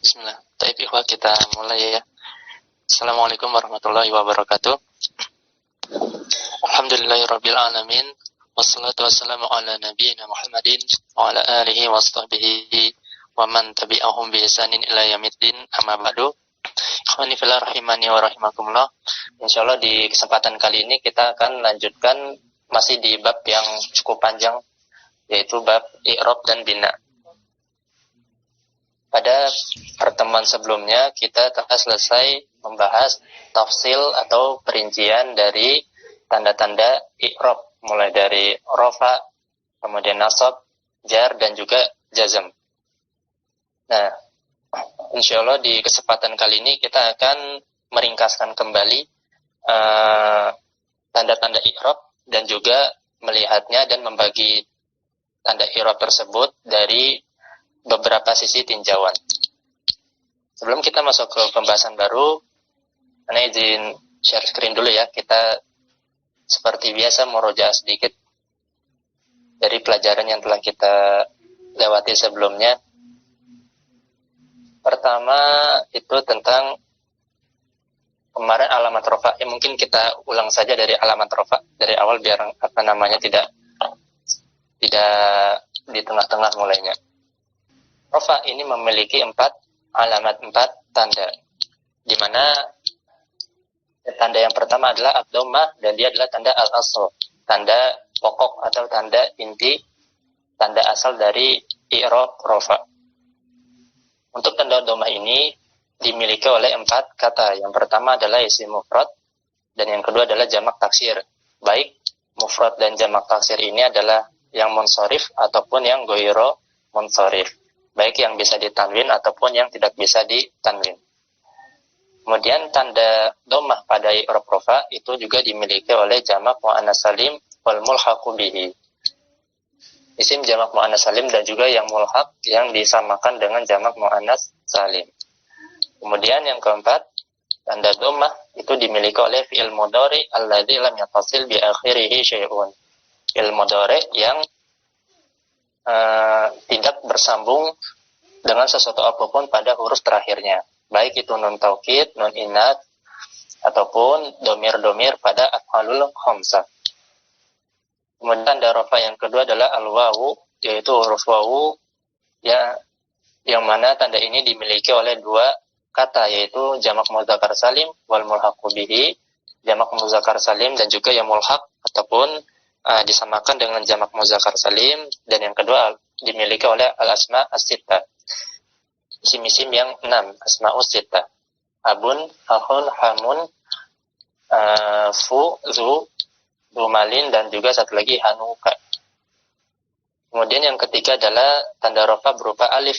Bismillah. Taib ikhwah, kita mulai ya. Assalamualaikum warahmatullahi wabarakatuh. Alhamdulillahirabbil alamin. Wassalatu wassalamu ala nabiyyina Muhammadin wa ala alihi wa sahbihi wa man tabi'ahum bi ihsanin ila yaumiddin. Amma ba'du. Ikhwani fillah rahimani wa rahimakumullah. Insyaallah di kesempatan kali ini kita akan lanjutkan masih di bab yang cukup panjang, yaitu bab i'rab dan bina. Pada pertemuan sebelumnya kita telah selesai membahas tafsil atau perincian dari tanda-tanda i'rab, mulai dari rafa, kemudian nasab, jar, dan juga jazm. Nah, insyaallah di kesempatan kali ini kita akan meringkaskan kembali tanda-tanda i'rab dan juga melihatnya dan membagi tanda i'rab tersebut dari beberapa sisi tinjauan. Sebelum kita masuk ke pembahasan baru, Anda izin share screen dulu ya. Kita seperti biasa murojaah sedikit dari pelajaran yang telah kita lewati sebelumnya. Pertama itu tentang kemarin alamat rofa. Mungkin kita ulang saja dari alamat rofa dari awal biar tidak di tengah-tengah mulainya. Rofa ini memiliki 4 tanda, di mana tanda yang pertama adalah ad-dhammah dan dia adalah tanda al-asl, tanda pokok atau tanda inti, tanda asal dari i'rab rofa. Untuk tanda dhammah ini dimiliki oleh 4 kata. Yang pertama adalah isim mufrad dan yang kedua adalah jamak taksir. Baik mufrad dan jamak taksir ini adalah yang munsharif ataupun yang ghairu munsharif, baik yang bisa ditanwin ataupun yang tidak bisa ditanwin. Kemudian tanda dhammah pada i'rab rofa itu juga dimiliki oleh jamak muannas salim wal mulhaqu bihi. Isim jamak muannas salim dan juga yang mulhaq yang disamakan dengan jamak muannas salim. Kemudian yang keempat, tanda dhammah itu dimiliki oleh fi'il mudhari alladzi lam yattasil bi akhirih syai'un. Fi'il mudhari yang tidak bersambung dengan sesuatu apapun pada huruf terakhirnya, baik itu nun taukid, nun inat, ataupun domir-domir pada af'alul khamsah. Kemudian tanda rafa yang kedua adalah al-wawu, yaitu huruf wawu ya, yang mana tanda ini dimiliki oleh 2 kata, yaitu jamak muzakkar salim wal mulhaqu bihi, jamak muzakkar salim dan juga yang mulhaq ataupun disamakan dengan jamak muzakkar salim, dan yang kedua dimiliki oleh al-asma as-sittah, isim-isim yang 6, asma'us sittah, abun, ahun, hamun, fu, zu, dumalin, dan juga satu lagi hanuka. Kemudian yang ketiga adalah tanda rafa berupa alif,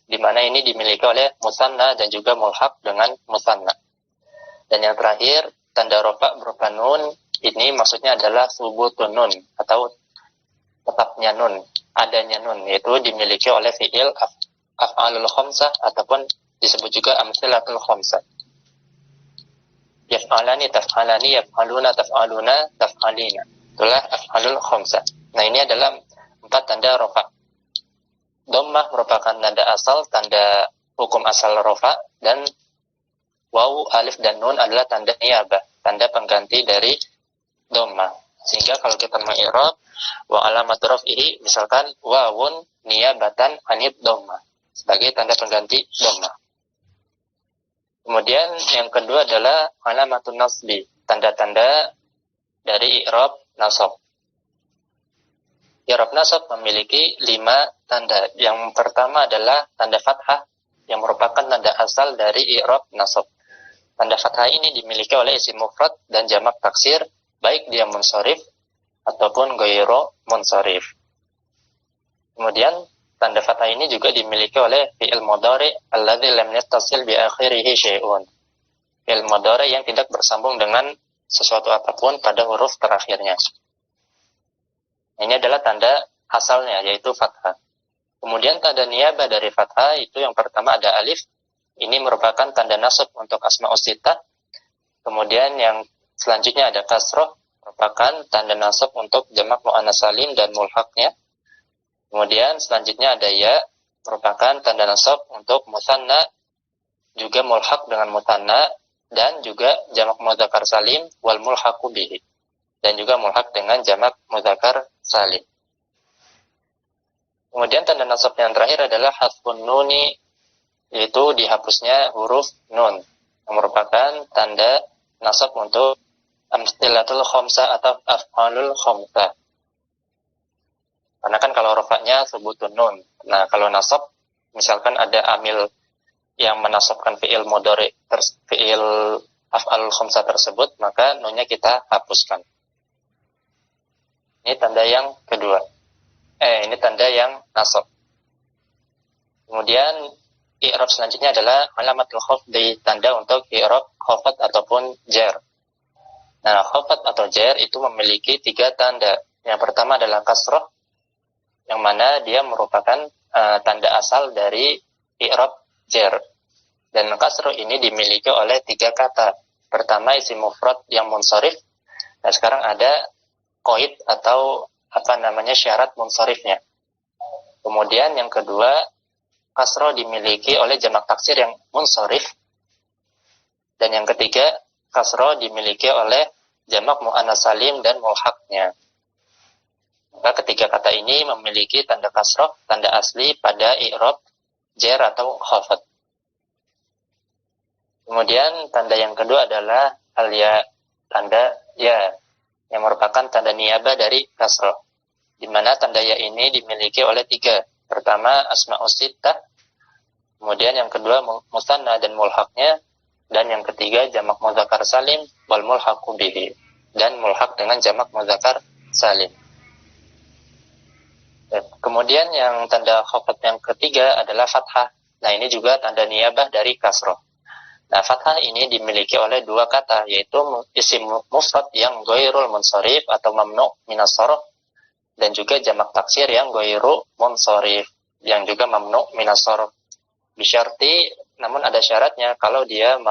di mana ini dimiliki oleh musanna dan juga mulhaq dengan musanna. Dan yang terakhir tanda rafa berupa nun, ini maksudnya adalah subutun nun atau tetapnya nun, adanya nun, yaitu dimiliki oleh fi'il af'alul khamsah ataupun disebut juga amtsilatul khamsah. Yaf'alani, taf'alani, yaf'aluna, taf'aluna, taf'alina. Itulah af'alul khamsah. Nah, ini adalah 4 tanda rafa. Dhammah merupakan tanda asal, tanda hukum asal rafa, dan wawu, alif, dan nun adalah tanda niyabah, tanda pengganti dari dhammah. Sehingga kalau kita mengi'rab wa alamat raf'ihi, misalkan wawun niyabatan anid dhammah, sebagai tanda pengganti dhammah. Kemudian yang kedua adalah alamatun nasbi, tanda-tanda dari i'rab nasab. I'rab nasab memiliki 5 tanda. Yang pertama adalah tanda fathah, yang merupakan tanda asal dari i'rab nasab. Tanda fathah ini dimiliki oleh isim mufrad dan jamak taksir, baik dia munsharif ataupun ghairu munsharif. Kemudian tanda fathah ini juga dimiliki oleh fi'il mudhari alladzi lam yattasil bi akhirih syai'un. Fi'il mudhari yang tidak bersambung dengan sesuatu apapun pada huruf terakhirnya. Ini adalah tanda asalnya, yaitu fathah. Kemudian tanda niyabah dari fathah itu yang pertama ada alif. Ini merupakan tanda nasab untuk asma'us sittah. Kemudian yang selanjutnya ada kasroh, merupakan tanda nasab untuk jamak muannas salim dan mulhaqnya. Kemudian selanjutnya ada ya, merupakan tanda nasab untuk musanna, juga mulhaq dengan musanna, dan juga jamak mudzakkar salim wal mulhaqu bihi, dan juga mulhaq dengan jamak mudzakkar salim. Kemudian tanda nasab yang terakhir adalah hasbun nuni, yaitu dihapusnya huruf nun, yang merupakan tanda nasab untuk amstilatul khamsah atau af'alul khamsah. Karena kan kalau rafa'nya subutun nun. Nah, kalau nasab, misalkan ada amil yang menasabkan fi'il mudhari, fi'il af'alul khamsah tersebut, maka nunnya kita hapuskan. Ini tanda yang kedua. Ini tanda yang nasab. Kemudian i'rab selanjutnya adalah alamatul khafdi, tanda untuk i'rab khafat ataupun jar. Nah, khafat atau jar itu memiliki 3 tanda. Yang pertama adalah kasrah, yang mana dia merupakan tanda asal dari i'rab jar. Dan kasrah ini dimiliki oleh 3 kata. Pertama isim mufrad yang munsharif. Nah, sekarang ada qaid atau syarat munsharifnya. Kemudian yang kedua, kasrah dimiliki oleh jamak taksir yang munsharif. Dan yang ketiga, kasrah dimiliki oleh jamak muannats salim dan mulhaqnya. Maka ketiga kata ini memiliki tanda kasrah, tanda asli pada i'rab jar atau khafat. Kemudian tanda yang kedua adalah al-ya, tanda ya, yang merupakan tanda niyabah dari kasrah. Di mana tanda ya ini dimiliki oleh 3. Pertama asma'us sittah, kemudian yang kedua musanna dan mulhaqnya, dan yang ketiga jamak mudzakkar salim wal mulhaqu bihi, dan mulhaq dengan jamak mudzakkar salim. Kemudian yang tanda khafat yang ketiga adalah fathah. Nah, ini juga tanda niyabah dari kasrah. Nah, fathah ini dimiliki oleh 2 kata, yaitu isim mufrad yang ghairul munsharif atau mamnu minas sarf, dan juga jamak taksir yang ghairu munsharif, yang juga mamnu minas sarf. Bisyarti, namun ada syaratnya, kalau dia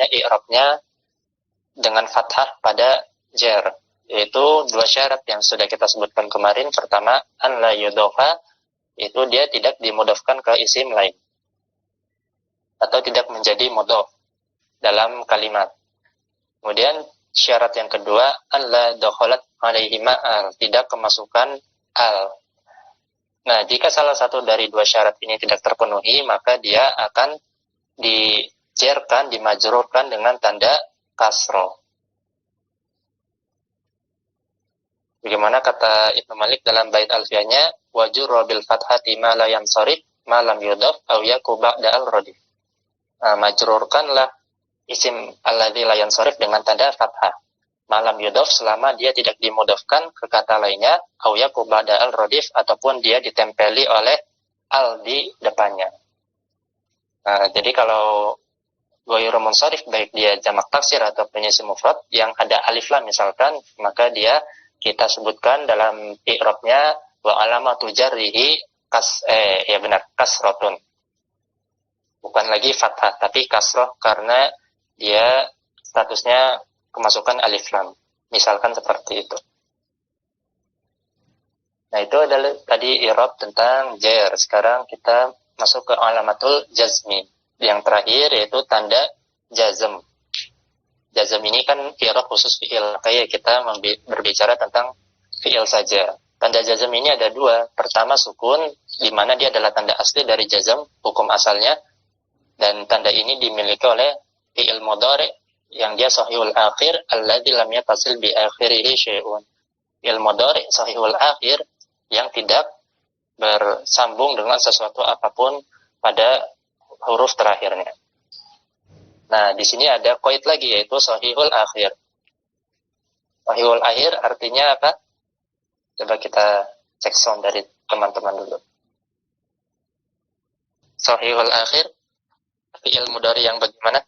i'rabnya dengan fathah pada jar, yaitu 2 syarat yang sudah kita sebutkan kemarin. Pertama, an la yudhofa, itu dia tidak dimudhafkan ke isim lain atau tidak menjadi mudhaf dalam kalimat. Kemudian syarat yang kedua, an la dakhalat alaihi ma'al, tidak kemasukan al. Nah, jika salah satu dari 2 syarat ini tidak terpenuhi, maka dia akan dijerkan, dimajrurkan dengan tanda kasroh. Bagaimana kata Ibnu Malik dalam bait alfiyahnya, wajurra bil fathati ma la yansarif ma lam yudhaf aw yaku ba'da al-radif. Majrurkanlah isim alladzi la yansarif dengan tanda fathah, malam yudhaf selama dia tidak dimudhafkan ke kata lainnya, aw yaku ba'da al-radif, ataupun dia ditempeli oleh al di depannya. Jadi kalau ghairu munsharif, baik dia jamak taksir ataupun isim mufrad yang ada alif lam misalkan, maka dia kita sebutkan dalam i'rabnya wa alamatu jarrihi kasratun. Bukan lagi fathah, tapi kasrah karena dia statusnya kemasukan alif lam. Misalkan seperti itu. Nah, itu adalah tadi i'rab tentang jar. Sekarang kita masuk ke alamatul jazmi. Yang terakhir yaitu tanda jazm. Jazm ini kan i'rab khusus fi'il. Kayak kita berbicara tentang fi'il saja. Tanda jazm ini ada 2. Pertama sukun, di mana dia adalah tanda asli dari jazm, hukum asalnya. Dan tanda ini dimiliki oleh fi'il mudhari yang dia sahihul akhir, alladzi lam yattasil bi akhirihi syai'un. Fi'il mudhari sahihul akhir yang tidak bersambung dengan sesuatu apapun pada huruf terakhirnya. Nah, di sini ada qaid lagi, yaitu sahihul akhir. Sahihul akhir artinya apa? Coba kita cek sound dari teman-teman dulu. Sahihul akhir, fi'il mudhari yang bagaimana?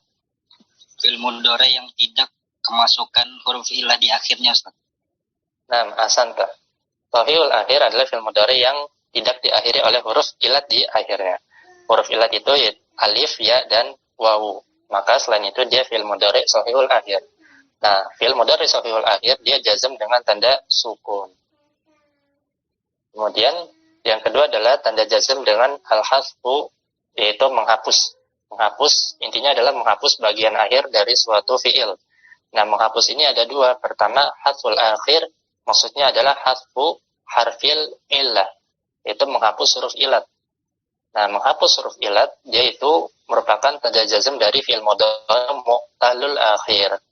Fi'il mudhari yang tidak kemasukan huruf ilah di akhirnya, Ustaz. Nah, ahsanta. Sahihul akhir adalah fi'il mudhari yang tidak diakhiri oleh huruf ilat di akhirnya. Huruf ilat itu alif, ya, dan wawu. Maka selain itu dia fi'il mudhari sahihul akhir. Nah, fi'il mudhari sahihul akhir dia jazm dengan tanda sukun. Kemudian Yang kedua adalah tanda jazm dengan al-hasfu, yaitu menghapus. Menghapus intinya adalah menghapus bagian akhir dari suatu fiil. Nah, menghapus ini ada dua. Pertama, hasful akhir, maksudnya adalah hasfu harfil illah, yaitu menghapus huruf ilat. Nah, menghapus huruf ilat, dia itu merupakan tanda jazm dari fiil mudhari mu'talul akhir,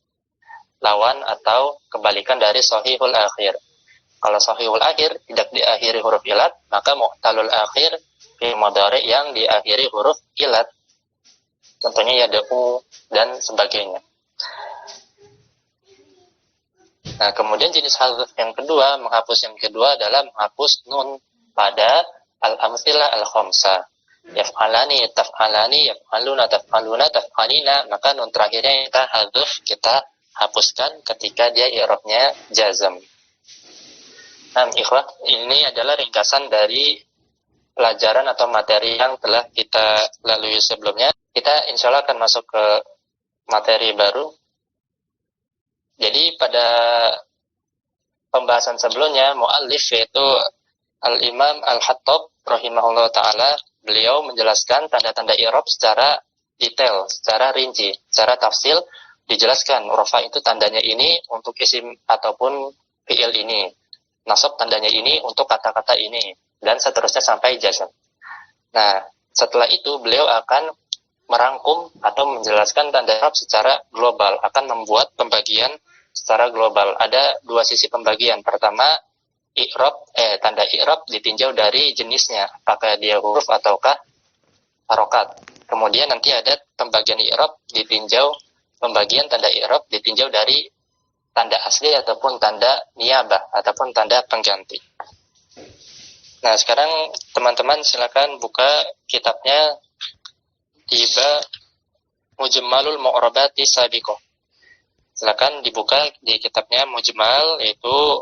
lawan atau kebalikan dari sahihul akhir. Kalau sahihul akhir tidak diakhiri huruf ilat, maka mu'talul akhir fiil mudhari yang diakhiri huruf ilat. Contohnya yad'u dan sebagainya. Nah, kemudian jenis hadzf yang kedua, menghapus yang kedua adalah menghapus nun pada al-amtsilah al-khamsah. Yaf'alani, taf'alani, yaf'aluna, taf'aluna, taf'alina, maka nun terakhirnya kita hadzf, kita hapuskan ketika dia i'rabnya jazm. Nah, ikhwah, ini adalah ringkasan dari pelajaran atau materi yang telah kita lalui sebelumnya. Kita insya Allah akan masuk ke materi baru. Jadi pada pembahasan sebelumnya, mu'allif yaitu Al-Imam Al-Hattab rahimahullah ta'ala, beliau menjelaskan tanda-tanda i'rab secara detail, secara rinci, secara tafsil, dijelaskan rafa itu tandanya ini untuk isim ataupun fi'il ini, nasab tandanya ini untuk kata-kata ini, dan seterusnya sampai jazm. Nah, setelah itu beliau akan merangkum atau menjelaskan tanda i'rab secara global, akan membuat pembagian secara global. Ada dua sisi pembagian. Pertama, tanda i'rab ditinjau dari jenisnya, apakah dia huruf ataukah harokat. Kemudian nanti ada pembagian i'rab ditinjau, pembagian tanda i'rab ditinjau dari tanda asli ataupun tanda niyabah ataupun tanda pengganti. Nah, sekarang teman-teman silakan buka kitabnya Tiba Mujmalul Mu'rabati Sabiqah. Silakan dibuka di kitabnya Mujmal, yaitu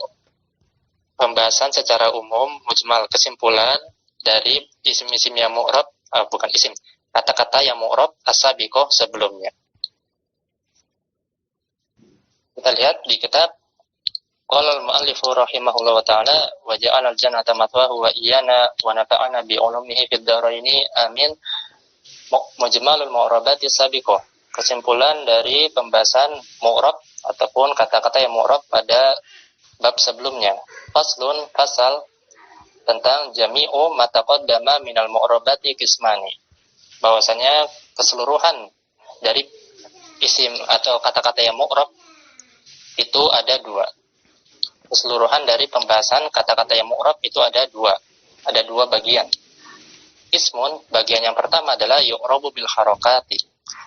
pembahasan secara umum, mujmal kesimpulan dari isim-isim yang mu'rab, bukan isim, kata-kata yang mu'rab as-sabiqah sebelumnya. Kita lihat di kitab qala al-mu'allifu rahimahullah wa ta'ala wa ja'ala al-jannata mathwahu wa iyana wa nafa'ana bi ulumihi fid dharaini amin. Mujmalul mu'rabati sabiqah, kesimpulan dari pembahasan mu'rab ataupun kata-kata yang mu'rab pada bab sebelumnya. Faslun, fasal tentang jami'u ma taqaddama minal mu'rabati qismani, bahwasanya keseluruhan dari isim atau kata-kata yang mu'rab itu ada dua. Keseluruhan dari pembahasan kata-kata yang mu'rab itu ada dua bagian. Ismun, bagian yang pertama adalah yu'rabu bil harokati,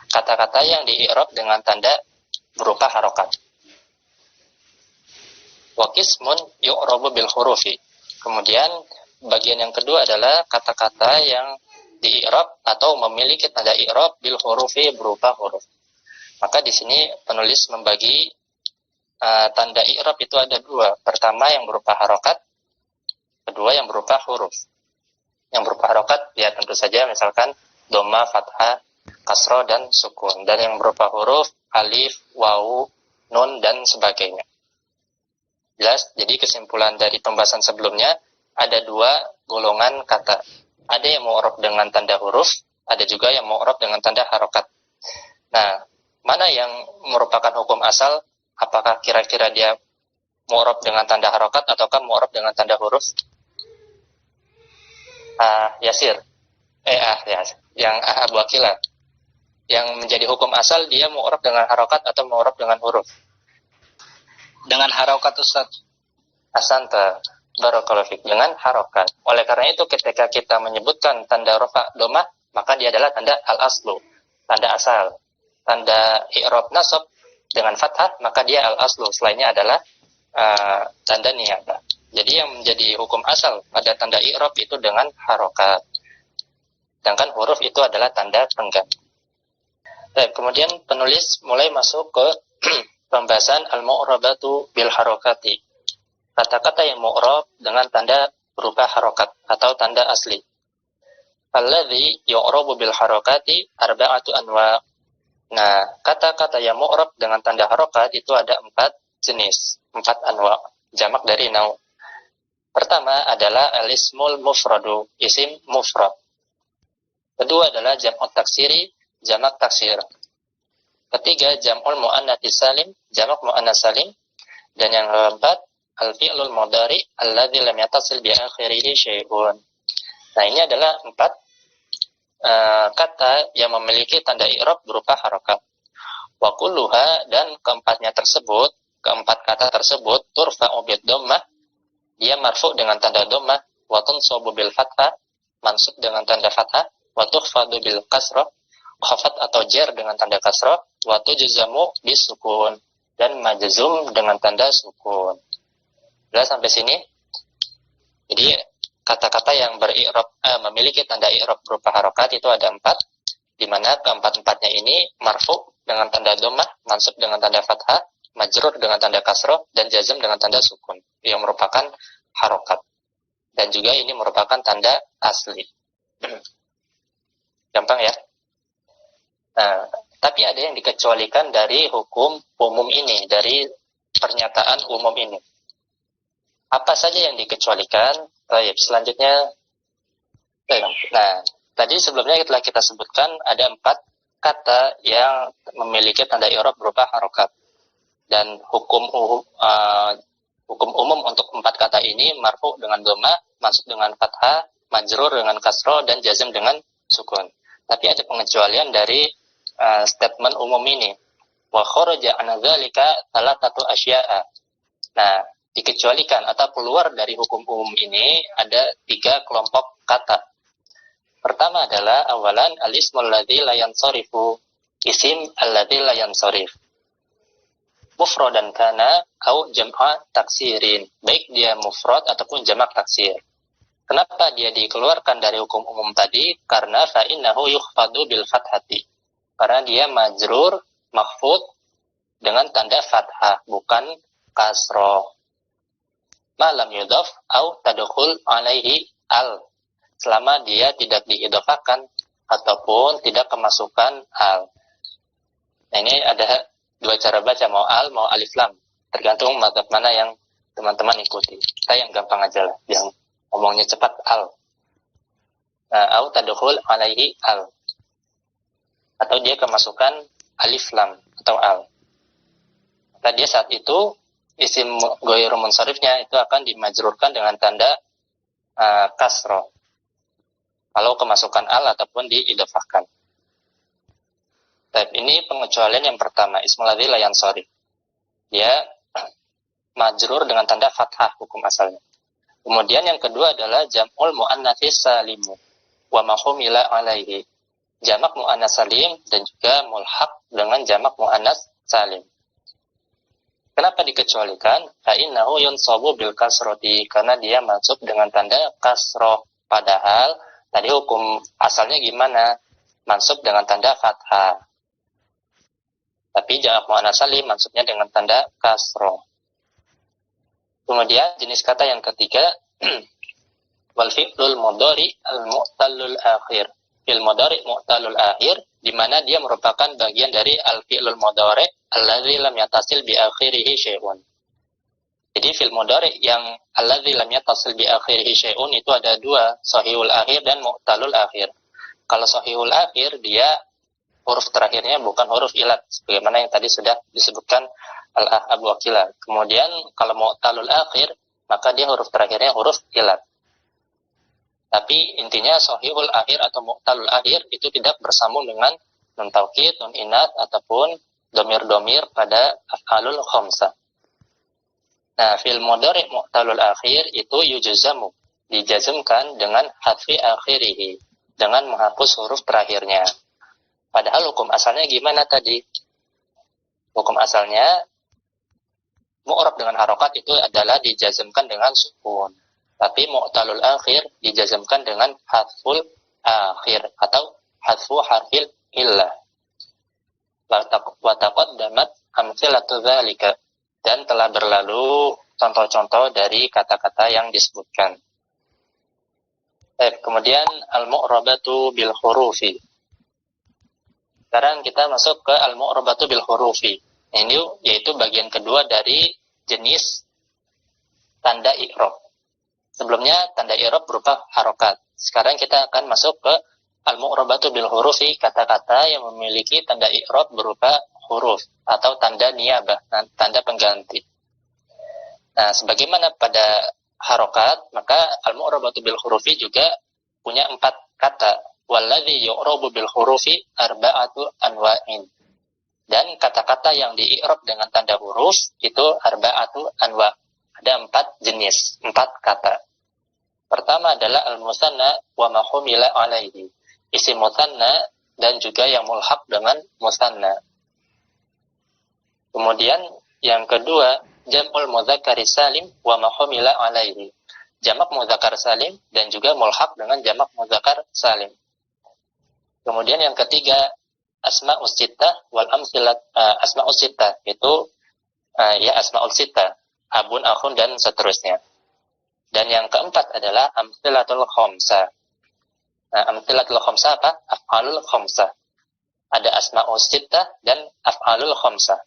kata-kata yang di-i'rab dengan tanda berupa harokat. Wa qismun yu'rabu bil hurufi. Kemudian bagian yang kedua adalah kata-kata yang di-i'rab atau memiliki tanda i'rab bil hurufi, berupa huruf. Maka di sini penulis membagi tanda i'rab itu ada dua. Pertama yang berupa harokat, kedua yang berupa huruf. Yang berupa harokat ya tentu saja misalkan dhamma, fathah, kasroh, dan sukun. Dan yang berupa huruf alif, wawu, nun, dan sebagainya. Jelas? Jadi kesimpulan dari pembahasan sebelumnya, ada dua golongan kata. Ada yang mu'rab dengan tanda huruf, ada juga yang mu'rab dengan tanda harokat. Nah, mana yang merupakan hukum asal? Apakah kira-kira dia mu'rab dengan tanda harokat ataukah mu'rab dengan tanda huruf? Yasir. Yang Abu Akilah. Yang menjadi hukum asal dia mu'rab dengan harokat atau mu'rab dengan huruf? Dengan harokat, Ustaz. Asanta. Barakallahu fiik, dengan harokat. Oleh karena itu ketika kita menyebutkan tanda rafa domah, maka dia adalah tanda al-aslu, tanda asal. Tanda i'rab nasab dengan fathah, maka dia al-aslu. Selainnya adalah tanda niyabah. Jadi yang menjadi hukum asal pada tanda i'rab itu dengan harokat. Sedangkan huruf itu adalah tanda pengganti. Baik, kemudian penulis mulai masuk ke pembahasan al-mu'rabatu bil harokati. Kata-kata yang mu'rab dengan tanda berupa harokat atau tanda asli. Alladzi yu'rabu bil harokati arba'atu anwa. Nah, kata-kata yang mu'rab dengan tanda harokat itu ada 4 jenis, 4 anwa, jamak dari nau. Pertama adalah al-ismul mufradu, isim mufrad. Kedua adalah jam'ut taksiri, jamak taksir. Ketiga, jam'ul mu'annats salim, jamak mu'annats salim. Dan yang keempat, al-fi'lul mudhari alladzi lam yattasil bi akhirih syai'un. Nah, ini adalah 4 kata yang memiliki tanda i'rab berupa harakat. Wa kulluha, dan keempat kata tersebut turfa'u bid dhammah, dia marfu dengan tanda dhammah, wa tunsabu bil fathah, mansub dengan tanda fathah, wa tukhfadu bil kasrah, khafat atau jar dengan tanda kasrah, wa tujzamu bis sukun, dan majzum dengan tanda sukun. Jelas sampai sini? Jadi kata-kata yang memiliki tanda i'rab berupa harakat itu ada 4, di mana keempat-empatnya ini marfu dengan tanda dhammah, mansub dengan tanda fathah, majrur dengan tanda kasrah, dan jazm dengan tanda sukun, yang merupakan harakat. Dan juga ini merupakan tanda asli. Gampang ya? Nah, tapi ada yang dikecualikan dari hukum umum ini, dari pernyataan umum ini. Apa saja yang dikecualikan? Baik, selanjutnya. Nah, tadi sebelumnya telah kita sebutkan ada 4 kata yang memiliki tanda i'rab berupa harakat. Dan hukum umum untuk 4 kata ini marfu dengan dhammah, mansub dengan fathah, majrur dengan kasrah, dan jazm dengan sukun. Tapi ada pengecualian dari statement umum ini. Wa kharaja an dzalika salatatu asya'a. Nah, dikecualikan atau keluar dari hukum umum ini ada 3 kelompok kata. Pertama adalah awalan al-ismul ladzi la yansarifu, isim alladzi la yansarif. Mufradan kana au jam'a taksirin, baik dia mufrad ataupun jamak taksir. Kenapa dia dikeluarkan dari hukum umum tadi? Karena fa innahu yukhfadu bil fathati. Karena dia majrur mahfud dengan tanda fathah, bukan kasroh. Malam yudhaf au tadkhul alaihi al, selama dia tidak diidofakan ataupun tidak kemasukan al. Nah, ini ada 2 cara baca, mau al mau alif lam, tergantung mazhab mana yang teman-teman ikuti. Kita yang gampang aja lah, yang ngomongnya cepat al. Nah, au tadkhul alaihi al, atau dia kemasukan alif lam atau al. Maka dia saat itu isim ghairu munsharifnya itu akan dimajrurkan dengan tanda kasroh kalau kemasukan al ataupun diidhofahkan. Tapi ini pengecualian yang pertama, ismul ladzi la yansharif. Dia majrur dengan tanda fathah hukum asalnya. Kemudian yang kedua adalah jam'ul muannats salimu wa ma humila alaihi. Jamak muannats salim dan juga mulhaq dengan jamak muannats salim. Kenapa dikecualikan? Fa innahu yunsabu bil kasrati, karena dia mansub dengan tanda kasroh. Padahal tadi hukum asalnya gimana? Mansub dengan tanda fathah. Tapi jamak muannats salim mansubnya dengan tanda kasroh. Kemudian jenis kata yang ketiga, wal fi'lul mudhari al-mu'tallul akhir. Fi'l mudhari mu'tallul akhir, di mana dia merupakan bagian dari al-fi'lul mudhari alladzi lam yattasil bi akhirih syai'un. Jadi fi'l mudhari yang alladzi lam yattasil bi akhirih syai'un itu ada 2, sahihul akhir dan mu'tallul akhir. Kalau sahihul akhir dia huruf terakhirnya bukan huruf ilat, sebagaimana yang tadi sudah disebutkan Abu Aqila. Kemudian kalau mu'tallul akhir, maka dia huruf terakhirnya huruf ilat. Tapi intinya sahihul akhir atau mu'tallul akhir itu tidak bersambung dengan nun taukid, nun inat ataupun domir-domir pada af'alul khamsah. Nah, fi'il mudhari mu'tallul akhir itu yujzamu, dijazmkan dengan hadfi akhirih, dengan menghapus huruf terakhirnya. Padahal hukum asalnya gimana tadi? Hukum asalnya mu'rab dengan harokat itu adalah dijazmkan dengan sukun. Tapi mu'tallul akhir dijazmkan dengan hadful akhir atau hadfu harfil illah. Wa taqaddamat amthilatu dzalika, dan telah berlalu contoh-contoh dari kata-kata yang disebutkan. Kemudian al-mu'rabatu bil hurufi. Sekarang kita masuk ke al-mu'rabatu bil hurufi. Ini yaitu bagian kedua dari jenis tanda i'rab. Sebelumnya tanda i'rab berupa harokat. Sekarang kita akan masuk ke al-mu'rabatu bil hurufi, kata-kata yang memiliki tanda i'rab berupa huruf atau tanda niyabah, tanda pengganti. Nah, sebagaimana pada harokat, maka al-mu'rabatu bil hurufi juga punya 4 kata. Walladzi yu'rabu bil hurufi arba'atu anwa'in. Dan kata-kata yang di-i'rab dengan tanda huruf itu arba'atu anwa'. Ada 4 jenis, 4 kata. Pertama adalah al-musanna wa ma humila alaihi. Isim musanna dan juga yang mulhaq dengan musanna. Kemudian yang kedua, jam'ul mudzakkar salim wa ma humila alaihi. Jamak mudzakkar salim dan juga mulhaq dengan jamak mudzakkar salim. Kemudian yang ketiga, asma'us sittah wal amtsilat, asma'us sittah itu asma'ul sittah, abun, akhun dan seterusnya. Dan yang keempat adalah amtsilatul khamsah. Nah, amtsilatul khamsah apa? Af'alul khamsah. Ada asma'us sittah dan af'alul khamsah.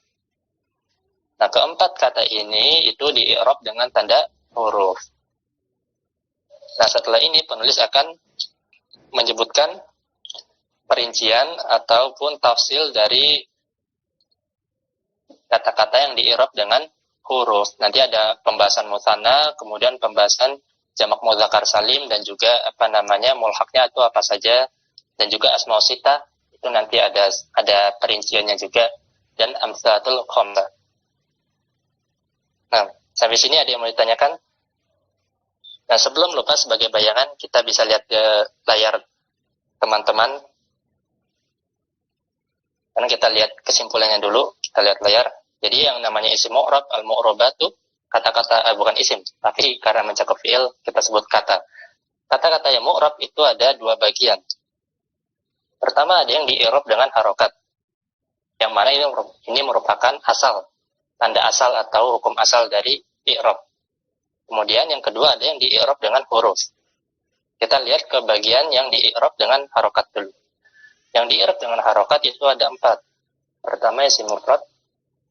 Nah, keempat kata ini itu di-i'rab dengan tanda huruf. Nah, setelah ini penulis akan menyebutkan perincian ataupun tafsil dari kata-kata yang di-i'rab dengan huruf. Nanti ada pembahasan musanna, kemudian pembahasan jamak mudzakkar salim dan juga mulhaqnya itu apa saja, dan juga asmaul sittah itu nanti ada perinciannya juga, dan amtsalatul khamsah. Nah, sampai sini ada yang mau ditanyakan? Nah, sebelum lupa sebagai bayangan kita bisa lihat ke layar teman-teman. Karena kita lihat kesimpulannya dulu, kita lihat layar. Jadi yang namanya isim mu'rab, al-mu'rabatu, kata-kata, bukan isim, tapi karena mencakup fi'il, kita sebut kata. Kata-kata yang mu'rab itu ada 2 bagian. Pertama ada yang di-i'rab dengan harokat. Yang mana ini merupakan asal, tanda asal atau hukum asal dari i'rab. Kemudian yang kedua ada yang di-i'rab dengan huruf. Kita lihat ke bagian yang di-i'rab dengan harokat dulu. Yang di-i'rab dengan harokat itu ada 4. Pertama isim mufrad,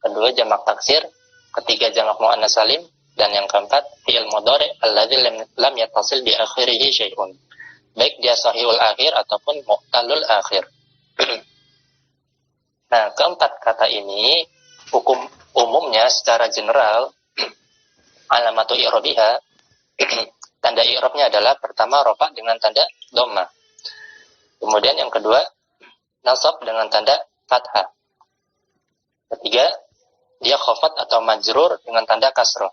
kedua jamak taksir, ketiga jamak muannas salim, dan yang keempat fi'il mudhari alladzi lam yattasil bi akhirih syai'un. Baik dia sahihul akhir ataupun mu'talul akhir. Nah, keempat kata ini hukum umumnya secara general alamatu i'rabiha tanda i'rabnya adalah pertama rafa dengan tanda dhammah. Kemudian yang kedua nasab dengan tanda fathah. Ketiga dia khafat atau majrur dengan tanda kasrah.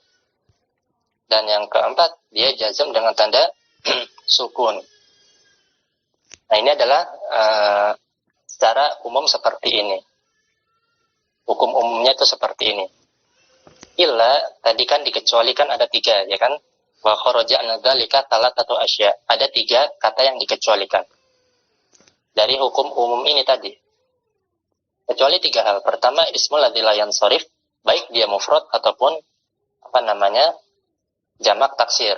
Dan yang keempat, dia jazm dengan tanda sukun. Nah, ini adalah secara umum seperti ini. Hukum umumnya itu seperti ini. Illa, tadi kan dikecualikan ada 3, ya kan? Wa kharaja an dzalika talatatu asya. Ada 3 kata yang dikecualikan dari hukum umum ini tadi. Kecuali 3 hal. Pertama, ismul ladzi la yansharif, baik dia mufrad ataupun jamak taksir.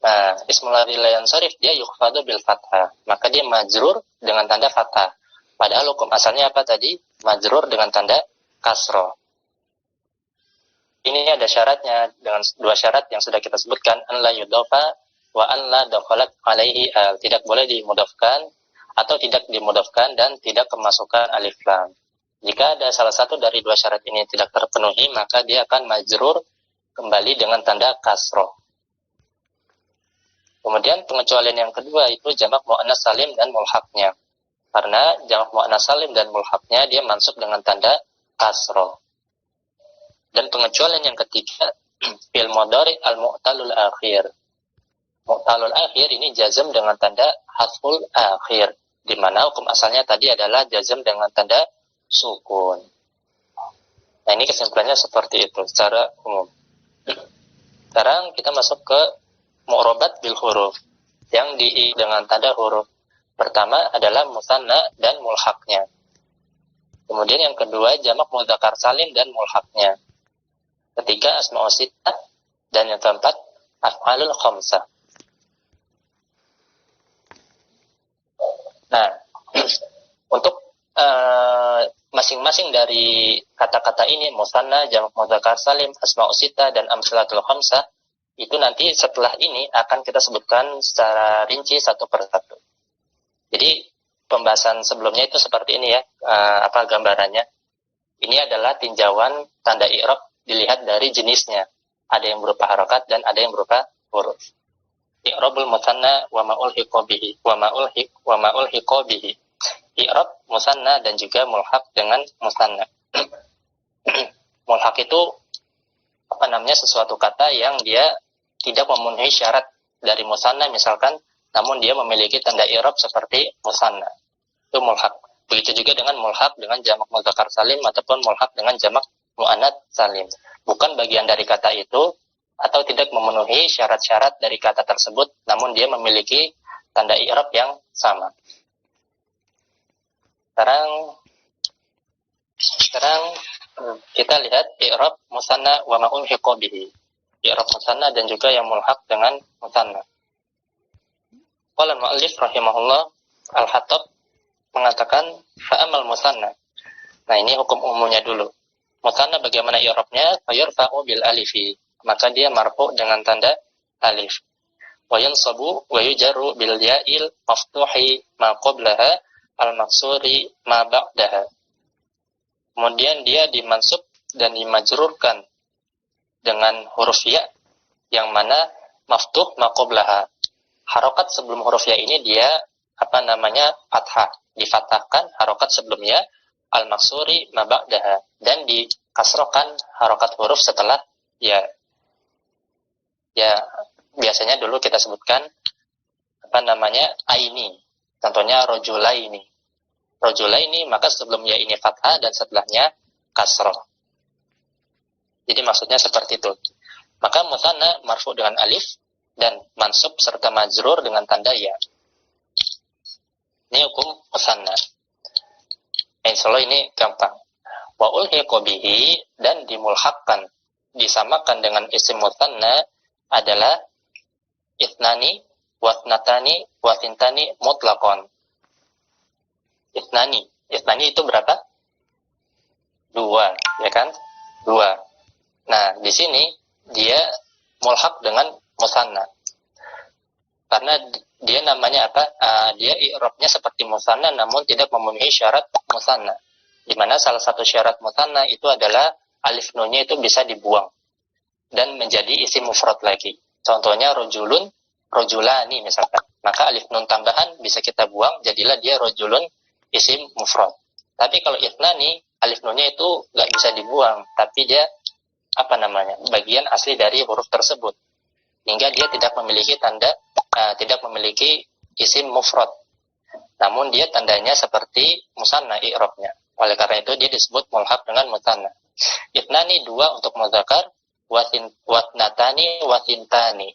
Nah, ismul ladzi la yansharif dia yukhfadu bil fathah, maka dia majrur dengan tanda fathah. Padahal hukum asalnya apa tadi? Majrur dengan tanda kasroh. Ini ada syaratnya dengan 2 syarat yang sudah kita sebutkan, an la yudofa wa an la dakhalat alaihi al. Tidak boleh dimudafkan atau tidak dimudafkan dan tidak kemasukan alif lam. Jika ada salah satu dari 2 syarat ini tidak terpenuhi, maka dia akan majrur kembali dengan tanda kasroh. Kemudian pengecualian yang kedua itu jamak muannas salim dan mulhaqnya. Karena jamak muannas salim dan mulhaqnya dia mansub dengan tanda kasroh. Dan pengecualian yang ketiga fi'il mudhari al-mu'talul akhir. Mu'talul akhir ini jazm dengan tanda hasful akhir, di mana hukum asalnya tadi adalah jazm dengan tanda sukun. Nah, ini kesimpulannya seperti itu secara umum. Sekarang kita masuk ke mu'rabat bil huruf yang dengan tanda huruf. Pertama adalah musanna dan mulhaqnya. Kemudian yang kedua jamak mudzakkar salim dan mulhaqnya. Ketiga asma'ul sittah, dan yang keempat af'alul khamsah. Nah, untuk masing-masing dari kata-kata ini, musanna, jamak mudzakkar salim, asma'ul sittah, dan amsalatul khamsah, itu nanti setelah ini akan kita sebutkan secara rinci satu per satu. Jadi pembahasan sebelumnya itu seperti ini ya, gambarannya. Ini adalah tinjauan tanda i'rab dilihat dari jenisnya. Ada yang berupa harokat dan ada yang berupa huruf. I'rabul musanna wa ma'ul hiqobihi wa ma'ul hiqobihi. I'rab musanna dan juga mulhaq dengan musanna. Mulhaq itu sesuatu kata yang dia tidak memenuhi syarat dari musanna misalkan, namun dia memiliki tanda i'rab seperti musanna. Itu mulhaq. Begitu juga dengan mulhaq dengan jamak mudzakkar salim ataupun mulhaq dengan jamak muannats salim. Bukan bagian dari kata itu atau tidak memenuhi syarat-syarat dari kata tersebut, namun dia memiliki tanda i'rab yang sama. Sekarang kita lihat i'rab musanna wa ma'ul hiqobihi. I'rab musanna dan juga yang mulhaq dengan musanna. Qala al-mu'allif rahimahullah, Al-Hattab mengatakan fa'amal musanna. Nah, ini hukum umumnya dulu. Musanna bagaimana i'rabnya? Fayurfa'u bil alifi. Maka dia marfu dengan tanda alif. Wa yansabu wa yujarru bil ya'il maftuhi ma qablaha al-maksuri ma ba'daha. Kemudian dia dimansub dan dimajrurkan dengan huruf ya yang mana maftuh ma qablaha. Harokat sebelum huruf ya ini dia fathah, difathahkan harokat sebelumnya al-maksuri ma ba'daha dan dikasrokan harokat huruf setelah ya. Ya, biasanya dulu kita sebutkan aini. Contohnya rojulaini. Rojulaini maka sebelumnya ini fathah dan setelahnya kasroh. Jadi maksudnya seperti itu. Maka musanna marfu dengan alif dan mansub serta majrur dengan tanda ya. Ini hukum musanna. Insyaallah ini gampang. Wa ulhiqa bihi dan dimulhaqkan, disamakan dengan isim musanna adalah itnani, wasnatani, wasintani mutlaqon. Itnani itu berapa? 2, ya kan? 2. Nah, di sini dia mulhaq dengan musanna. Karena dia namanya dia i'rabnya seperti musanna namun tidak memenuhi syarat musanna. Di mana salah satu syarat musanna itu adalah alif nunnya itu bisa dibuang dan menjadi isim mufrad lagi. Contohnya rojulun, rojulani misalkan. Maka alif nun tambahan bisa kita buang, jadilah dia rojulun isim mufrad. Tapi kalau itnani, alif nunnya itu nggak bisa dibuang, tapi dia bagian asli dari huruf tersebut. Hingga dia tidak memiliki tidak memiliki isim mufrad. Namun dia tandanya seperti musanna i'rabnya. Oleh karena itu dia disebut mulhaq dengan musanna. Itnani 2 untuk mudzakkar, watnatani watintani.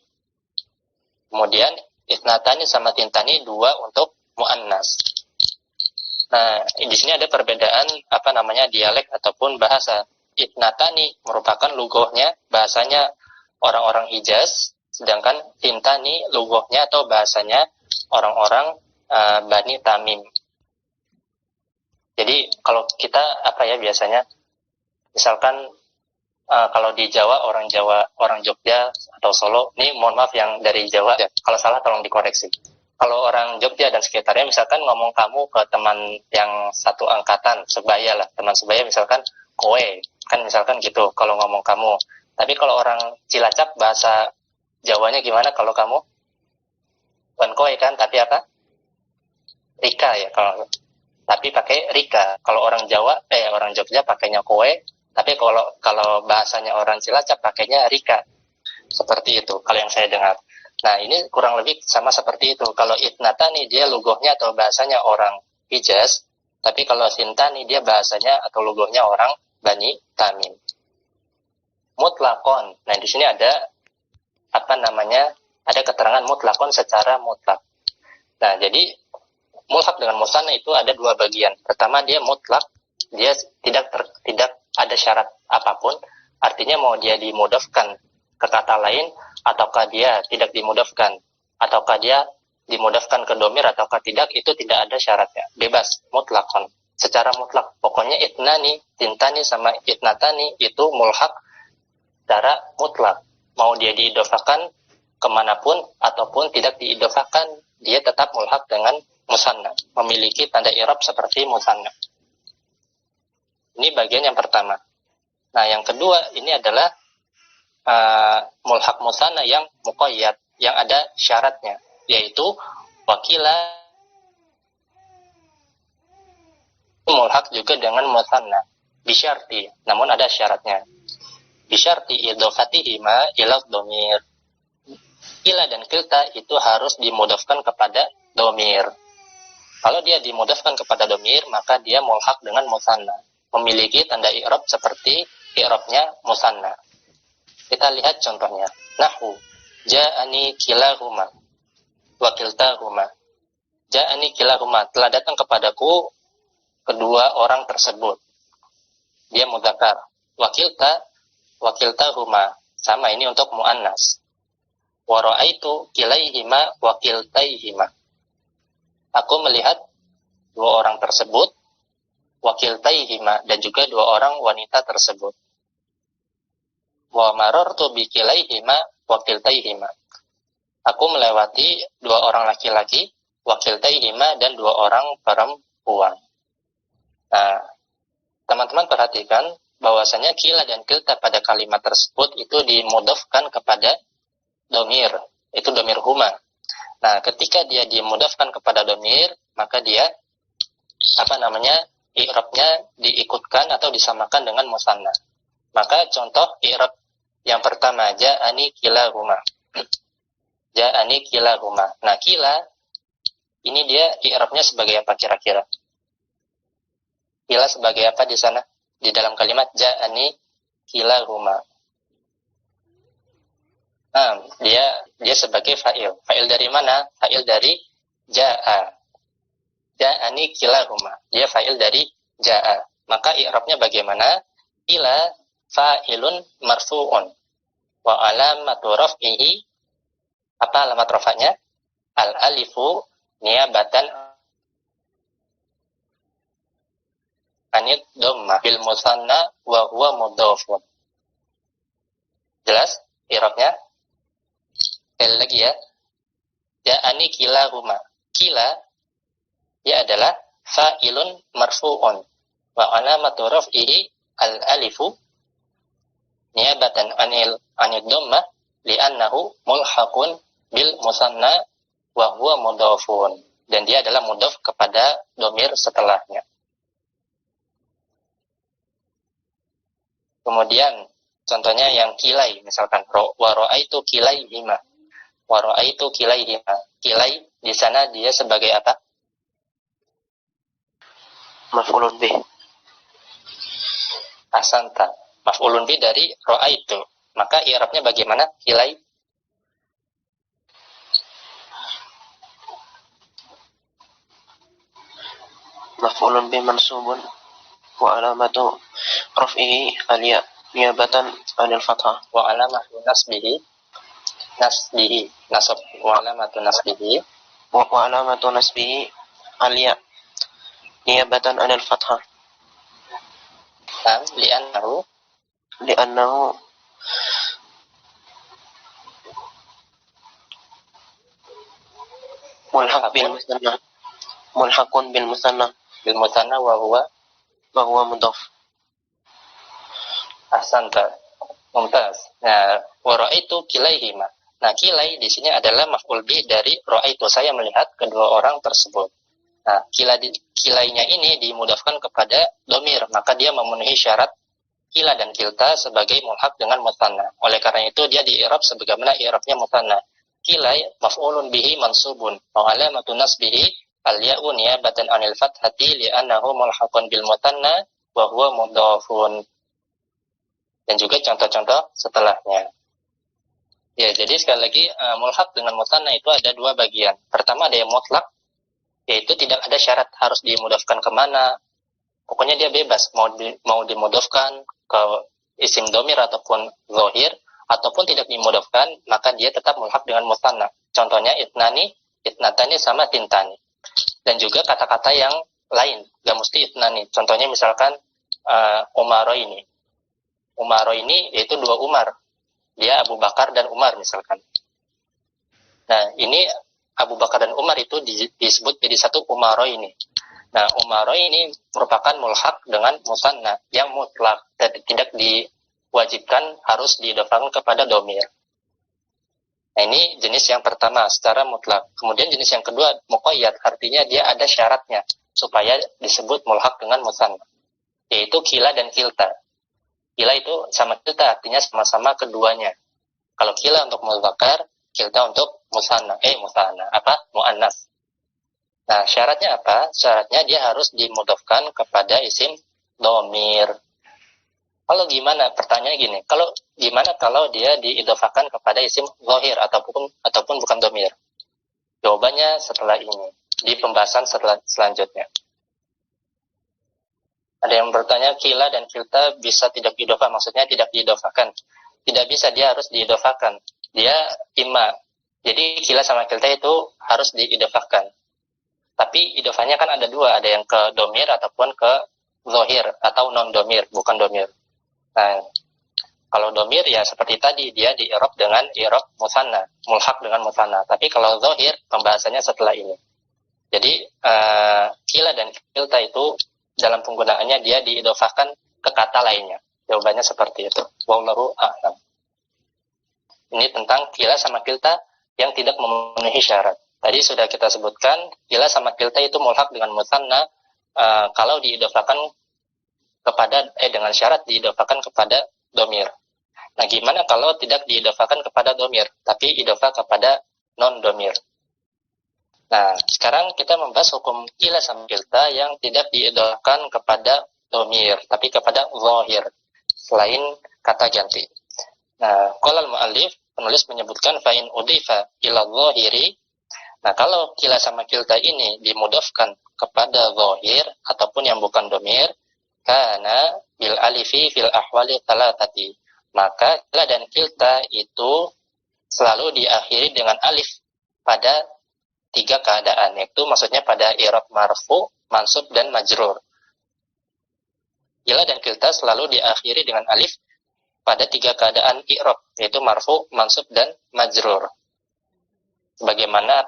Kemudian itnatani sama tintani 2 untuk muannas. Nah, di sini ada perbedaan dialek ataupun bahasa. Itnatani merupakan lughahnya bahasanya orang-orang Hijaz, sedangkan tintani lughahnya atau bahasanya orang-orang Bani Tamim. Jadi kalau kita biasanya misalkan kalau di Jawa, orang Jogja atau Solo, ini mohon maaf yang dari Jawa, ya. Kalau salah tolong dikoreksi. Kalau orang Jogja dan sekitarnya misalkan ngomong kamu ke teman yang satu angkatan, sebaya lah, teman sebaya misalkan kowe, kan misalkan gitu kalau ngomong kamu. Tapi kalau orang Cilacap bahasa Jawanya gimana kalau kamu? Bukan kowe kan, tapi apa? Rika ya kalau. Tapi pakai Rika. Kalau orang orang Jogja pakainya kowe. Tapi kalau bahasanya orang Cilacap pakainya Rika. Seperti itu kalau yang saya dengar. Nah, ini kurang lebih sama seperti itu. Kalau itnatani dia lughahnya atau bahasanya orang Hijaz, tapi kalau sintani dia bahasanya atau lughahnya orang Bani Tamim. Mutlaqon. Nah, di sini ada ada keterangan mutlaqon secara mutlak. Nah, jadi mulhaq dengan musanna itu ada 2 bagian. Pertama dia mutlak, dia tidak ada syarat apapun, artinya mau dia dimudafkan ke kata lain, ataukah dia tidak dimudafkan, ataukah dia dimudafkan ke domir, ataukah tidak, itu tidak ada syaratnya, bebas, mutlakon, secara mutlak. Pokoknya itnani, tintani, sama itnatani itu mulhaq secara mutlak. mau dia diidofakan kemanapun ataupun tidak diidofakan, dia tetap mulhaq dengan musanna, memiliki tanda i'rab seperti musanna. Ini bagian yang pertama. Nah, yang kedua ini adalah mulhaq musanna yang muqayyad, yang ada syaratnya, yaitu wakila mulhaq juga dengan musanna bisyarti, namun ada syaratnya. Bisyarti idhofatihima ila dhamir. Kila dan kilta itu harus dimudafkan kepada dhamir. Kalau dia dimudafkan kepada dhamir, maka dia mulhaq dengan musanna, memiliki tanda i'rab seperti i'rabnya musanna. Kita lihat contohnya. Nahwu ja'ani kilahuma wa kiltahuma. Ja'ani kilahuma, telah datang kepadaku kedua orang tersebut. Dia mudzakkar. Wa kiltahuma, sama ini untuk muannas. Wa ra'aitu kilaihima wa kiltaihima. Aku melihat dua orang tersebut, wa kiltaihima, dan juga dua orang wanita tersebut. Wa marartu bi kilaihima wa kiltaihima. Aku melewati dua orang laki-laki, wa kiltaihima, dan dua orang perempuan. Nah, teman-teman perhatikan bahwasanya kila dan kilta pada kalimat tersebut itu dimudhafkan kepada dhamir, itu dhamir huma. Nah, ketika dia dimudhafkan kepada dhamir, maka dia i'rabnya diikutkan atau disamakan dengan musanna. Maka contoh i'rab yang pertama, ja'ani kilahuma. Ja'ani kilahuma. Nah, kila ini dia i'rabnya sebagai apa kira-kira? Kila sebagai apa di sana? Di dalam kalimat ja'ani kilahuma. Nah, dia sebagai fa'il. Fa'il dari mana? Fa'il dari ja'a. Ja'ani kilahuma. Dia fa'il dari ja'a. Maka i'rabnya bagaimana? Kila fa'ilun marfu'un. Wa alamatu raf'ihi, apa alamat rafa'nya? Al-alifu niyabatan anid dhamma bil musanna wa huwa mudhafun. Jelas i'rabnya? Sekali lagi ya. Ja'ani kilahuma. Kila dia adalah fa'ilun marfu'un wa alamatu raf'ihi al-alifu niyabatan anid dhamma li'annahu mulhaqun bil musanna wa huwa mudhafun. Dan dia adalah mudhaf kepada dhamir setelahnya. Kemudian contohnya yang kilai, misalkan wa ra'aitu kilaihima. Wa ra'aitu kilaihima. Kilai di sana dia sebagai apa? Maf'ulun bih. Ahsanta. Maf'ulun bih dari ra'aitu. Maka i'rabnya bagaimana? Kilai. Maf'ulun bih mansubun wa alamatu raf'ihi al-ya niyabatan 'anil fathah. Wa alamatu nasbihi nasab. Wa alamatu nasbihi al-ya niyabatan 'anil fathah. Li'annahu mulhaqun bil musanna wa huwa mudhaf. ahsanta. Mumtaz. Nah, wa ra'aitu kilaihima. Nah, kilai di sini adalah maf'ul bih dari ra'aitu, saya melihat kedua orang tersebut. Nah, kilainya ini dimudhafkan kepada dhamir, maka dia memenuhi syarat kila dan kilta sebagai mulhaq dengan musanna. Oleh karena itu dia di-i'rab sebagaimana i'rabnya musanna. Kilai maf'ulun bihi mansubun wa alamatu nasbihi al-ya'u niyabatan 'anil fathati li'annahu mulhaqun bil musanna wa huwa mudhafun. Dan juga contoh-contoh setelahnya. Ya, jadi sekali lagi mulhaq dengan musanna itu ada dua bagian. Pertama ada yang mutlak, yaitu tidak ada syarat harus dimudhafkan kemana. Pokoknya dia bebas mau dimudhafkan ke isim dhamir ataupun zahir, ataupun tidak dimudhafkan, maka dia tetap mulhaq dengan musanna. Contohnya itnani, itnatani, sama tintani. Dan juga kata-kata yang lain, gak mesti itnani. Contohnya misalkan umaro ini yaitu dua Umar. dia Abu Bakar dan Umar misalkan. Nah, ini Abu Bakar dan Umar itu disebut jadi satu umaro ini. Nah, umaro ini merupakan mulhaq dengan musanna yang mutlak dan tidak diwajibkan harus diidhofahkan kepada domir. Nah, ini jenis yang pertama secara mutlak. Kemudian jenis yang kedua muqayyad, artinya dia ada syaratnya supaya disebut mulhaq dengan musanna, yaitu kila dan kilta. Kila itu sama kilta, artinya sama-sama keduanya. Kalau kila untuk muzakkar, kilta untuk musanna, muannas. Nah, syaratnya apa? Syaratnya dia harus dimudhofkan kepada isim domir. Kalau gimana? Pertanyaannya gini, gimana kalau dia diidhofahkan kepada isim zahir ataupun bukan domir? Jawabannya setelah ini, di pembahasan selanjutnya. Ada yang bertanya, kila dan kilta bisa tidak diidhofah, maksudnya tidak diidhofahkan. Tidak bisa, dia harus diidhofahkan. Dia imma. Jadi kila sama kilta itu harus diidhofahkan. Tapi idhofahnya kan ada dua, ada yang ke domir ataupun ke zahir atau non domir, bukan domir. Nah, kalau domir ya seperti tadi, dia di i'rab dengan i'rab musanna, mulhaq dengan musanna. Tapi kalau zahir, pembahasannya setelah ini. Jadi kila dan kilta itu dalam penggunaannya dia diidhofahkan ke kata lainnya. Jawabannya seperti itu. Wallahu a'lam. Ini tentang kila sama kilta yang tidak memenuhi syarat. Tadi sudah kita sebutkan, kila sama kilta itu mulhaq dengan musanna kalau diidhofahkan kepada dengan syarat diidhofahkan kepada domir. Nah, gimana kalau tidak diidhofahkan kepada domir, tapi idhofah kepada non domir? Nah, sekarang kita membahas hukum kila sama kilta yang tidak diidhofahkan kepada domir, tapi kepada zahir, selain kata ganti. Nah, qala al-mu'allif, penulis menyebutkan fa'in udhifa ila zahiri. Nah, kalau kila sama kilta ini dimudhofkan kepada zahir ataupun yang bukan domir, karena bil alifi fil ahwali thalathati, maka kila dan kilta itu selalu diakhiri dengan alif pada tiga keadaan, yaitu maksudnya pada i'rab marfu, mansub, dan majrur. Kila dan kilta selalu diakhiri dengan alif pada tiga keadaan i'rab, yaitu marfu, mansub, dan majrur. Sebagaimana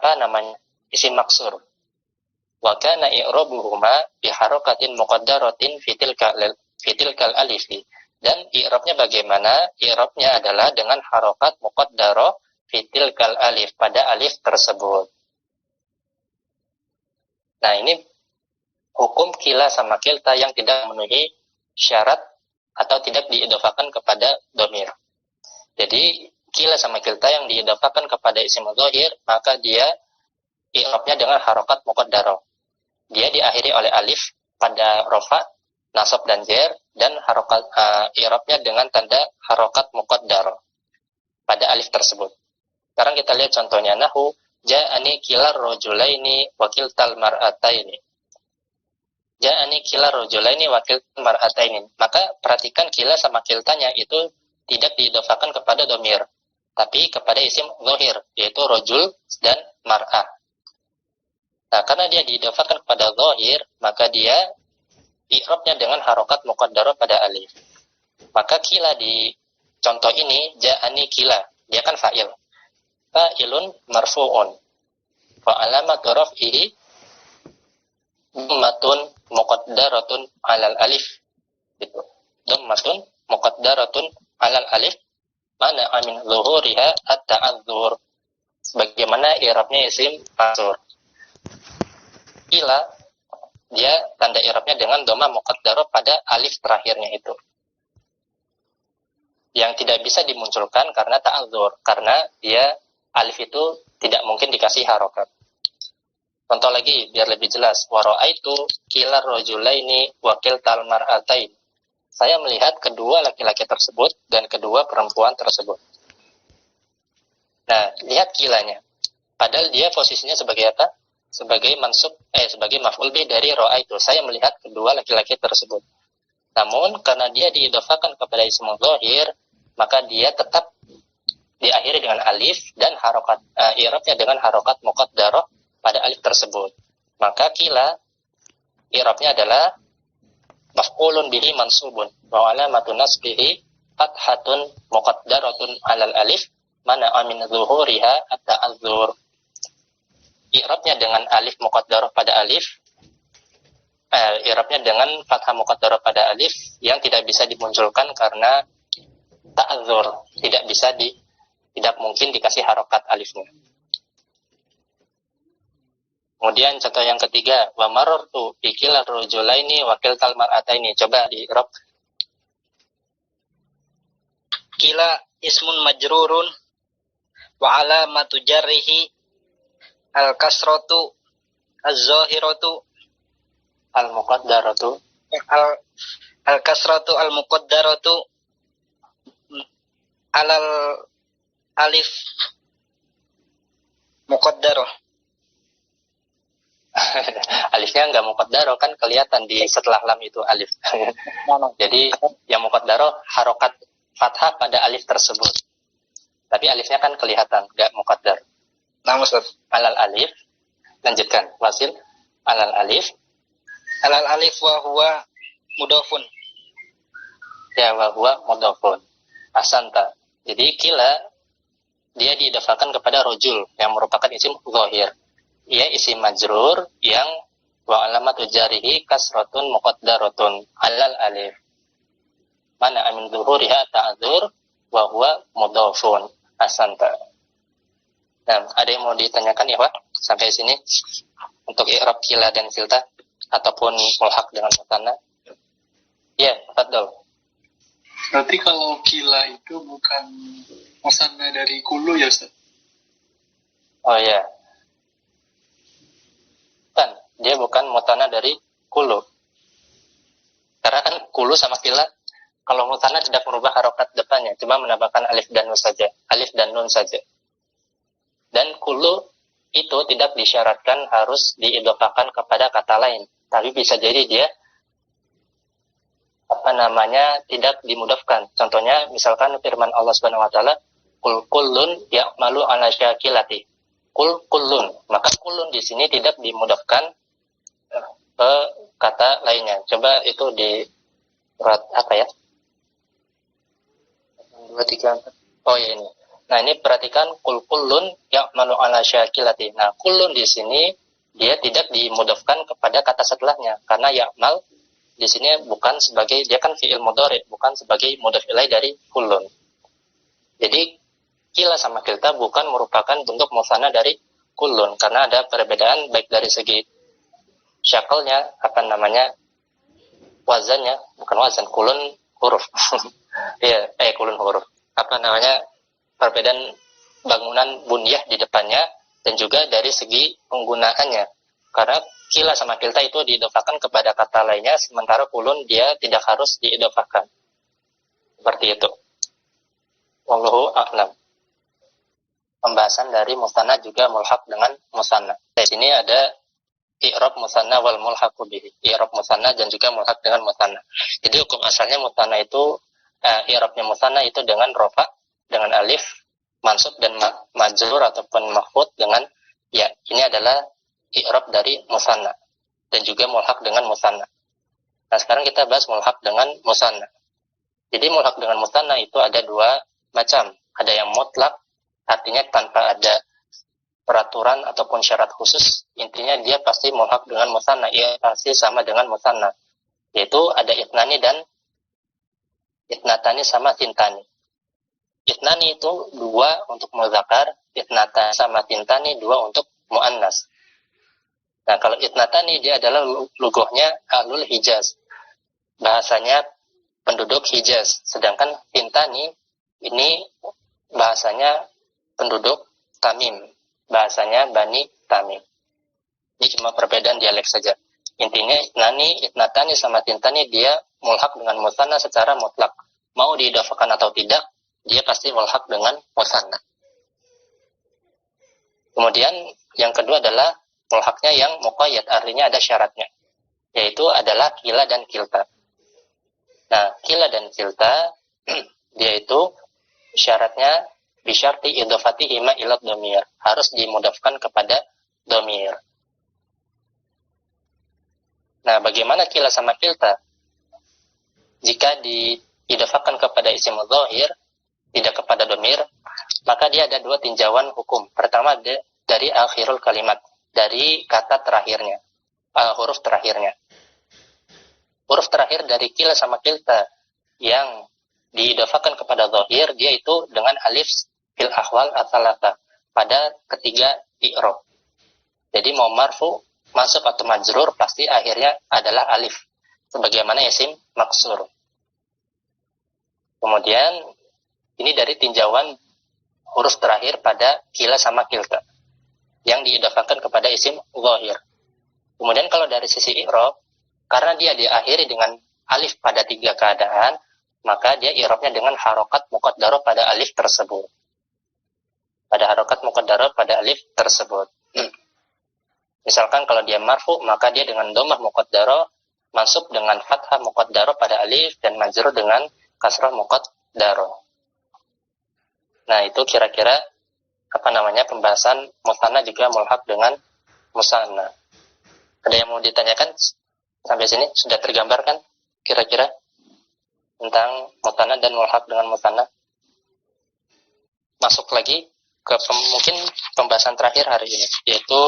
isim maksur. Wa kana i'rabuhuma bi harakatin muqaddaratin fi tilkal alifi. Dan i'rabnya bagaimana? I'rabnya adalah dengan harokat muqaddarah fi tilkal alif, pada alif tersebut. Nah, ini hukum kila sama kilta yang tidak memenuhi syarat atau tidak diidhofahkan kepada domir. Jadi kila sama kilta yang diidhofahkan kepada isim zahir, maka dia i'rabnya dengan harokat muqaddarah. Dia diakhiri oleh alif pada rofa, nasab, dan jer, dan harokat i'rabnya dengan tanda harokat muqaddarah pada alif tersebut. Sekarang kita lihat contohnya, nahu ja'ani kilar rajulaini wa kiltal mar'ataini. Ja'ani kilar rajulaini wa kiltal mar'ataini. Maka perhatikan kila sama kiltanya itu tidak diidhofahkan kepada domir, tapi kepada isim zahir, yaitu rajul dan mar'ah. Nah, karena dia diidhofahkan kepada zahir, maka dia i'rabnya dengan harokat muqaddarah pada alif. Maka kila di contoh ini, ja'ani kila, dia kan fa'il. Fa'ilun marfu'un. Wa alamatu raf'ihi dhammatun muqaddaratun 'alal alif. Gitu. Dhammatun muqaddaratun 'alal alif, mana min zuhuriha at-ta'adzur. Sebagaimana i'rabnya isim maksur. Kila, dia tanda i'rabnya dengan dhamma muqaddarah pada alif terakhirnya itu, yang tidak bisa dimunculkan karena ta'adzur, karena dia alif itu tidak mungkin dikasih harokat. Contoh lagi biar lebih jelas, wa ra'aitu kilar rajulaini wa kiltal mar'atain. Saya melihat kedua laki-laki tersebut dan kedua perempuan tersebut. Nah, lihat kilanya. Padahal dia posisinya sebagai apa? Sebagai sebagai maf'ul bih dari ra'aitu. Saya melihat kedua laki-laki tersebut. Namun karena dia diidhofahkan kepada isim zahir, maka dia tetap diakhiri dengan alif dan harokat i'rabnya dengan harokat muqaddarah pada alif tersebut. Maka kila i'rabnya adalah maf'ulun bihi mansubun wa alamatu nasbihi fathatun muqaddaratun 'alal alif mana min zuhuriha at-ta'azzur. I'rabnya dengan alif muqaddarah pada alif, i'rabnya dengan fathah muqaddarah pada alif yang tidak bisa dimunculkan karena ta'azzur, tidak mungkin dikasih harokat alifnya. Kemudian contoh yang ketiga, wa marartu bi kilal rajulaini wa kiltal mar'ataini. Coba di i'rab. Kila ismun majrurun wa alamatu jarrihi al-kasratu az-zahiratu Al-muqaddaratu al-kasratu al-muqaddaratu alal alif muqaddarah. Alifnya enggak muqaddarah, kan kelihatan di setelah lam itu alif. Jadi yang muqaddarah harokat fathah pada alif tersebut. Tapi alifnya kan kelihatan, enggak muqaddar. Nah, Ustaz. Alal alif, lanjutkan, wasil. Alal alif Wa huwa mudhafun. Ya, wa huwa mudhafun. Ahsanta. Jadi kila dia diidafakan kepada rojul yang merupakan isim zahir. Ia isim majrur yang wa alamatu jarihi kasratun muqaddaratun 'alal alif. Mana amin zuhuriha ta'dzur wa huwa mudhafun. Ahsanta. Nah, ada yang mau ditanyakan ya, Pak? Sampai sini untuk i'rab kila dan kilta ataupun mulhaq dengan mutanna. Ya, tafadhol. Berarti kalau kila itu bukan musanna dari kulu ya, Ustaz? Oh ya. Kan, dia bukan mutanna dari kulu. Karena kan kulu sama kila, kalau mutanna tidak merubah harokat depannya, cuma menambahkan alif dan nun saja. Alif dan nun saja. Dan kulu itu tidak disyaratkan harus diidhofakan kepada kata lain. Tapi bisa jadi dia tidak dimudafkan. Contohnya misalkan firman Allah Subhanahu wa taala, "Qul kullun ya'malu 'ala syakilati." Qul kullun, maka kullun di sini tidak dimudafkan ke kata lainnya. Coba itu di surat apa ya? 2 3 4. Oh ya ini. Nah, ini perhatikan qul kullun ya'malu 'ala syakilati. Nah, kullun di sini dia tidak dimudafkan kepada kata setelahnya karena ya'mal di sini bukan sebagai, dia kan fi'il mudhari, bukan sebagai mudhaf ilaih dari kullun. Jadi kila sama kilta bukan merupakan bentuk musanna dari kullun karena ada perbedaan baik dari segi syakalnya, wazannya, bukan wazan, kulun huruf. Iya, kulun huruf. Perbedaan bangunan bunyah di depannya dan juga dari segi penggunaannya. Karena kila sama kilta itu diidofakan kepada kata lainnya, sementara kulun dia tidak harus diidofakan. Seperti itu. Wallahu a'lam. Pembahasan dari musanna juga mulhaq dengan musanna. Di sini ada i'rab musanna wal mulhaqu bihi. I'rab musanna dan juga mulhaq dengan musanna. Jadi hukum asalnya musanna itu i'rabnya musanna itu dengan rofa, dengan alif, mansub dan majrur ataupun mahfud dengan ya. Ini adalah i'rab dari musanna dan juga mulhaq dengan musanna. Nah, sekarang kita bahas mulhaq dengan musanna. Jadi mulhaq dengan musanna itu ada dua macam. Ada yang mutlak, artinya tanpa ada peraturan ataupun syarat khusus. Intinya dia pasti mulhaq dengan musanna, ia pasti sama dengan musanna. Yaitu ada itnani dan itnatani sama tintani. Itnani itu 2 untuk muzakkar, itnata sama tintani 2 untuk muannas. Nah, kalau itnatani dia adalah lugohnya ahlul Hijaz. Bahasanya penduduk Hijaz. Sedangkan tintani ini bahasanya penduduk Tamim. Bahasanya Bani Tamim. Ini cuma perbedaan dialek saja. Intinya itnatani sama tintani dia mulhaq dengan musanna secara mutlak. Mau diidafakan atau tidak, dia pasti mulhaq dengan musanna. Kemudian yang kedua adalah mulhaqnya yang muqayyad, artinya ada syaratnya, yaitu adalah kila dan kilta. Nah, kila dan kilta dia itu syaratnya bisyarti idhofatihima ila dhamir, harus dimudafkan kepada dhamir. Nah, bagaimana kila sama kilta? Jika diidafakan kepada isim dhahir, tidak kepada domir, maka dia ada dua tinjauan hukum. Pertama dari akhirul kalimat, dari kata terakhirnya, huruf terakhirnya. Huruf terakhir dari kila sama kilta yang diidafakan kepada dhahir, dia itu dengan alif fil ahwal atsalata pada ketiga i'rab. Jadi mau marfu, mansub atau majrur pasti akhirnya adalah alif, sebagaimana isim maksur. Kemudian ini dari tinjauan huruf terakhir pada kila sama kilta yang diidafakan kepada isim dhahir. Kemudian kalau dari sisi i'rab, karena dia diakhiri dengan alif pada tiga keadaan, maka dia i'rabnya dengan harokat muqaddarah pada alif tersebut. Pada harokat muqaddarah pada alif tersebut. Misalkan kalau dia marfu, maka dia dengan dhammah muqaddarah, mansub dengan fathah muqaddarah pada alif, dan majrur dengan kasrah muqaddarah. Nah, itu kira-kira pembahasan musanna juga mulhaq dengan musanna. Ada yang mau ditanyakan sampai sini? Sudah tergambarkan kira-kira tentang musanna dan mulhaq dengan musanna? Masuk lagi ke mungkin pembahasan terakhir hari ini, yaitu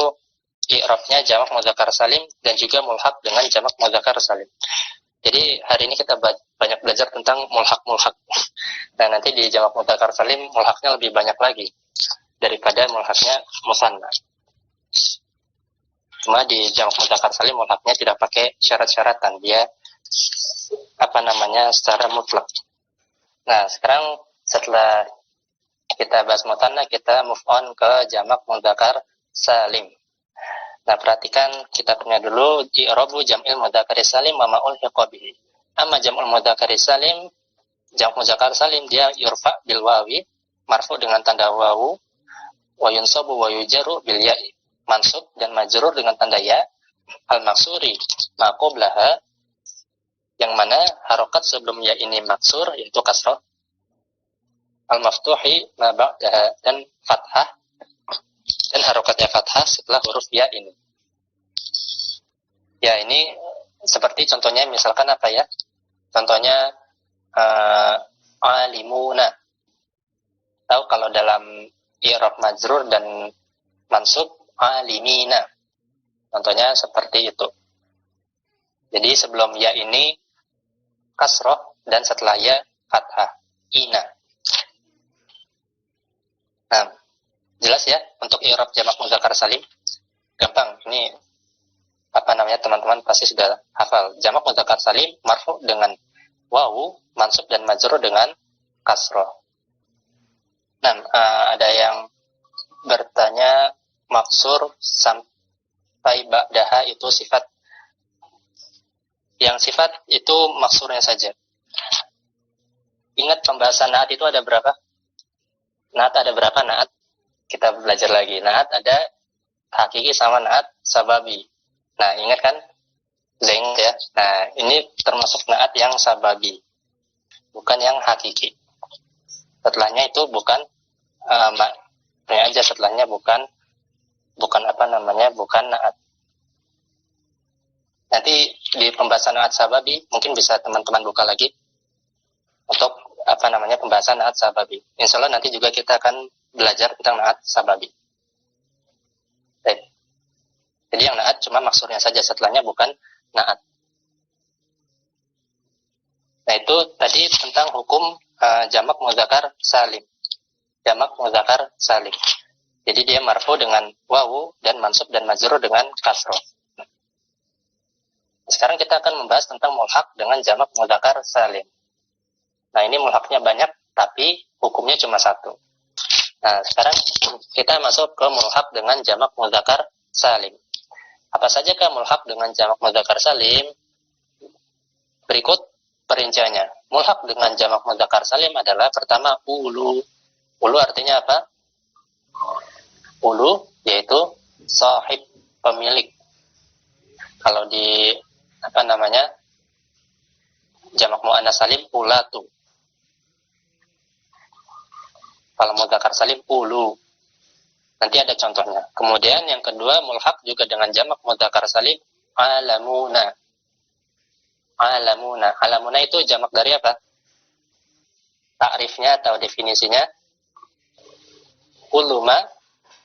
i'rabnya jamak mudzakkar salim dan juga mulhaq dengan jamak mudzakkar salim. Jadi hari ini kita banyak belajar tentang mulhaq. Dan nanti di jamak mudzakkar salim mulhaqnya lebih banyak lagi daripada mulhaqnya musanna. Cuma di jamak mudzakkar salim mulhaqnya tidak pakai syarat-syaratan, dia secara mutlak. Nah, sekarang setelah kita bahas musanna, kita move on ke jamak mudzakkar salim. Nah, perhatikan kitabnya dulu, i'rabu jam'il mudzakkar salim wa ma ulhiqa bihi. Amma jam'ul mudzakkar salim, jamak mudzakkar salim dia yurfa bil wawi, marfu dengan tanda wawu, wa yunsabu wa yujarru bil ya'i, mansub dan majrur dengan tanda ya, al maksuri ma qablaha, yang mana harokat sebelum ya ini maksur yaitu kasrah, al maftuhi ma ba'daha, dan fathah, dan harokatnya fathah setelah huruf ya ini. Ya, ini seperti contohnya misalkan apa ya? Contohnya alimuna. Tahu kalau dalam i'rab majrur dan mansub alimina. Contohnya seperti itu. Jadi sebelum ya ini kasroh dan setelah ya fathah, ina. Nah, jelas ya untuk i'rab jamak mudzakkar salim? Gampang. Ini teman-teman pasti sudah hafal. Jamak mudzakkar salim marfu dengan wawu, mansub dan majrur dengan kasroh. Nah, ada yang bertanya maksur sampai ba'daha itu sifat. Yang sifat itu maksurnya saja. Ingat pembahasan naat itu ada berapa? Naat ada berapa naat? Kita belajar lagi. Naat ada hakiki sama naat sababi. Nah, ingat kan? Ingat ya. Nah, ini termasuk naat yang sababi, bukan yang hakiki. Setelahnya itu bukan setelahnya bukan naat. Nanti di pembahasan naat sababi mungkin bisa teman-teman buka lagi untuk pembahasan naat sababi. Insya Allah nanti juga kita akan belajar tentang naat sababi. Baik. Jadi yang naat cuma maksurnya saja, setelahnya bukan naat. Nah, itu tadi tentang hukum jamak mudzakkar salim. Jamak mudzakkar salim. Jadi dia marfu dengan wawu dan mansub dan majrur dengan kasroh. Sekarang kita akan membahas tentang mulhaq dengan jamak mudzakkar salim. Nah, ini mulhaqnya banyak, tapi hukumnya cuma satu. Nah, sekarang kita masuk ke mulhaq dengan jamak mudzakkar salim. Apa sajakah mulhaq dengan jamak mudzakkar salim? Berikut perinciannya. Mulhaq dengan jamak mudzakkar salim adalah pertama ulu. Ulu artinya apa? Ulu yaitu sahib, pemilik. Kalau di jamak muannats salim ulatu. Kalau mudzakkar salim ulu. Nanti ada contohnya. Kemudian yang kedua mulhaq juga dengan jamak mudzakkar salim alamuna. Alamuna. Alamuna itu jamak dari apa? takrifnya atau definisinya, kullu ma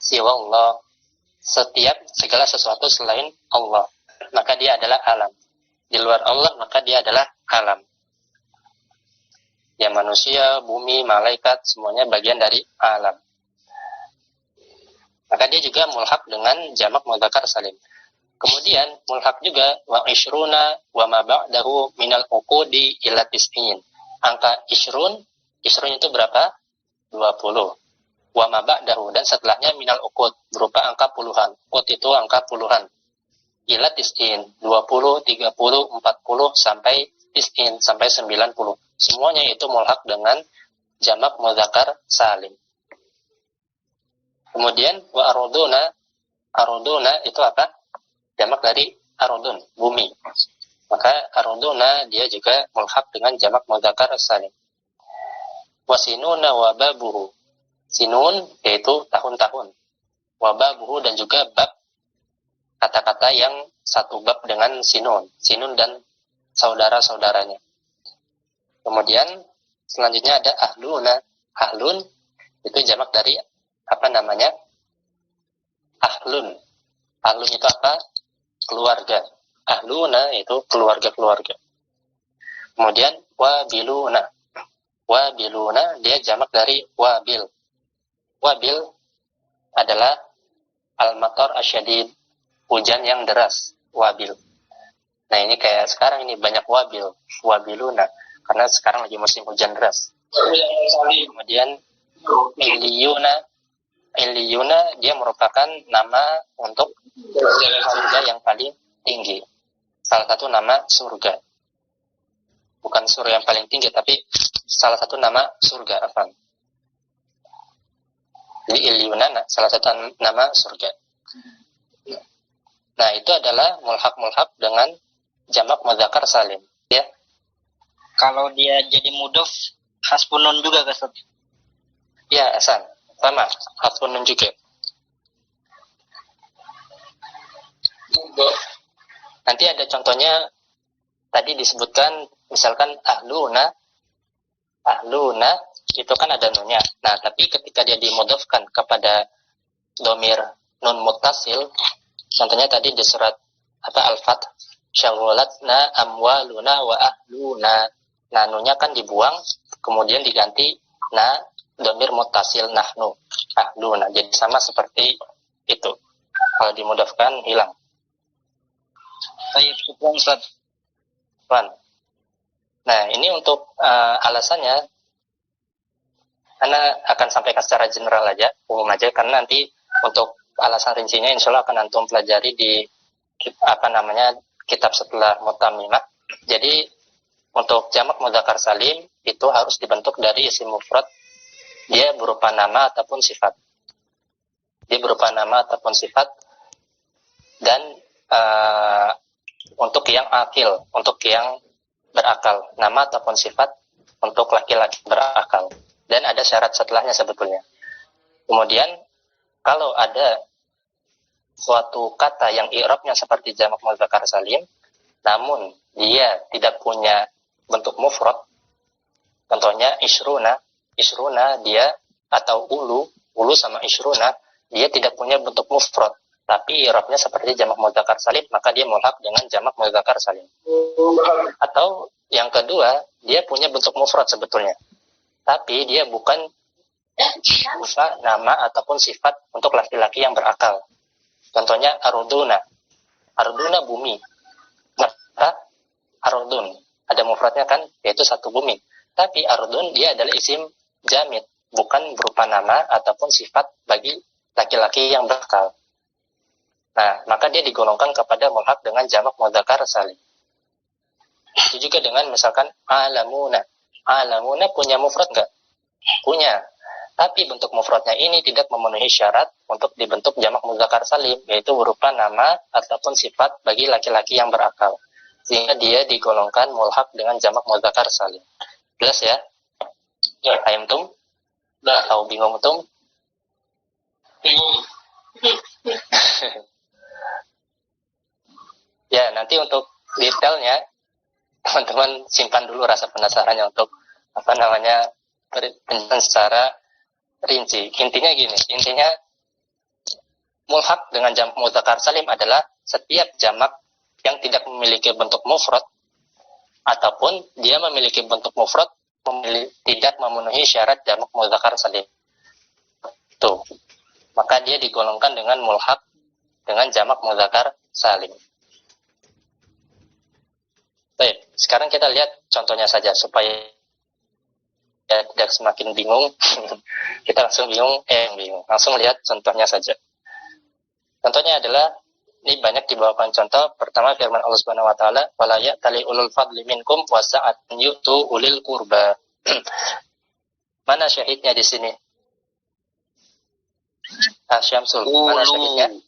siwa Allah, setiap segala sesuatu selain Allah, maka dia adalah alam. Di luar Allah, maka dia adalah alam. Ya, manusia, bumi, malaikat, semuanya bagian dari alam. Maka dia juga mulhaq dengan jamak mudzakkar salim. Kemudian mulhaq juga wa ishruna wa ma ba'dahu minal uqudi ila tis'in. Angka ishrun itu berapa? 20. Wa ma ba'dahu, dan setelahnya minal uqud, berupa angka puluhan. Uqud itu angka puluhan. Ila tis'in, 20, 30, 40 sampai tis'in, sampai 90. Semuanya itu mulhaq dengan jamak mudzakkar salim. Kemudian wa aruduna itu apa? Jamak dari arudun, bumi. Maka aruduna dia juga mulhaq dengan jamak mudzakkar salim. Wa sinuna wa babuhu. Sinun yaitu tahun-tahun. Wa babuhu dan juga bab, kata-kata yang satu bab dengan sinun. Sinun dan saudara-saudaranya. Kemudian selanjutnya ada ahluna. Ahlun itu jamak dari apa namanya? Ahlun. Ahlun itu apa? Keluarga. Ahluna itu keluarga-keluarga. Kemudian wabiluna. Wabiluna dia jamak dari wabil. Wabil adalah al-matar asyadid, hujan yang deras. Wabil. Nah, ini kayak sekarang ini banyak wabil, wabiluna, karena sekarang lagi musim hujan deras. Kemudian Iliyuna dia merupakan nama untuk surga yang paling tinggi. Salah satu nama surga. Bukan surga yang paling tinggi, tapi salah satu nama surga. Apa? Jadi Iliyuna salah satu nama surga. Nah, itu adalah mulhaq dengan jamak mudzakkar salim. Ya. Kalau dia jadi mudhof, hasbun nun juga Ustaz? Ya, Hasan. Sama, hasbun nun juga. Nanti ada contohnya, tadi disebutkan, misalkan ahluna itu kan ada nunnya. Nah, tapi ketika dia dimudhofkan kepada domir nun muttasil, contohnya tadi di surat Al-Fath, syaghalatna amwaluna wa ahluna. Nah, nunnya kan dibuang, kemudian diganti domir muttasil nahnu, ahluna. Jadi sama seperti itu. Kalau dimudhafkan hilang. Baik, syukran Ustaz. Nah, ini untuk alasannya, karena akan sampaikan secara general aja, umum aja, karena nanti untuk alasan rincinya insya Allah akan antum pelajari di kitab setelah Mutammimah. Jadi untuk jamak mudzakkar salim itu harus dibentuk dari isim mufrad, dia berupa nama ataupun sifat. Dan untuk yang akil, untuk yang berakal, nama ataupun sifat untuk laki-laki berakal. Dan ada syarat setelahnya sebetulnya. Kemudian kalau ada suatu kata yang i'rabnya seperti jamak mudzakkar salim, namun dia tidak punya bentuk mufrad, contohnya isruna dia, atau ulu sama isruna, dia tidak punya bentuk mufrad, tapi i'rabnya seperti jamak mudzakkar salim, maka dia mulhaq dengan jamak mudzakkar salim. Atau yang kedua, dia punya bentuk mufrad sebetulnya, tapi dia bukan nama ataupun sifat untuk laki-laki yang berakal. Contohnya arduna bumi, maka ardun ada mufradnya kan, yaitu satu bumi. Tapi ardun dia adalah isim jamid, bukan berupa nama ataupun sifat bagi laki-laki yang berakal. Nah, maka dia digolongkan kepada mulhaq dengan jamak mudzakkar salim. Itu juga dengan misalkan alamuna punya mufrad enggak? Punya. Tapi bentuk mufradnya ini tidak memenuhi syarat untuk dibentuk jamak mudzakkar salim, yaitu berupa nama ataupun sifat bagi laki-laki yang berakal. Sehingga dia digolongkan mulhaq dengan jamak mudzakkar salim. Jelas ya? Ya, ayam tum? Atau bingung tum? Bingung. Ya, nanti untuk detailnya teman-teman simpan dulu rasa penasarannya untuk penjelasan secara rinci. Intinya mulhaq dengan jamak mudzakkar salim adalah setiap jamak yang tidak memiliki bentuk mufrad ataupun dia memiliki bentuk mufrad tidak memenuhi syarat jamak mudzakkar salim. Tuh. Maka dia digolongkan dengan mulhaq dengan jamak mudzakkar salim. Baik, sekarang kita lihat contohnya saja supaya tidak semakin bingung. Kita langsung bingung. Langsung lihat contohnya saja. Contohnya adalah, ini banyak dibawakan contoh. Pertama firman Allah Subhanahu wa taala, "Wala ya'tali ulul fadli minkum wasa'atin yu'tu ulil qurba." Mana syahidnya di sini? Syamsul, mana syahidnya?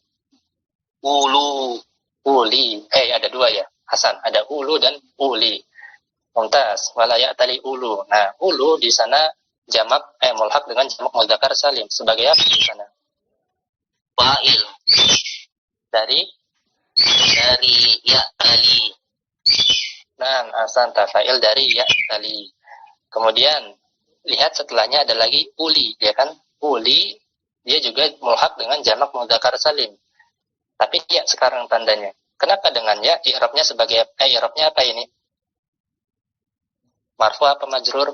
Uli. Ada dua ya. Hasan, ada ulu dan uli. Mumtaz, wala ya'tali ulu. Nah, ulu di sana jamak mulhaq dengan jamak mudzakkar salim. Sebagai apa di sana? Fa'il. Dari ya'tali. Nah, Hasan, fa'il dari ya'tali. Kemudian lihat setelahnya ada lagi uli, ya kan? Uli dia juga mulhaq dengan jamak mudzakkar salim. Tapi ya sekarang tandanya. Kenapa dengan ya? I'rabnya sebagai i'rabnya apa ini? Marfu apa majrur?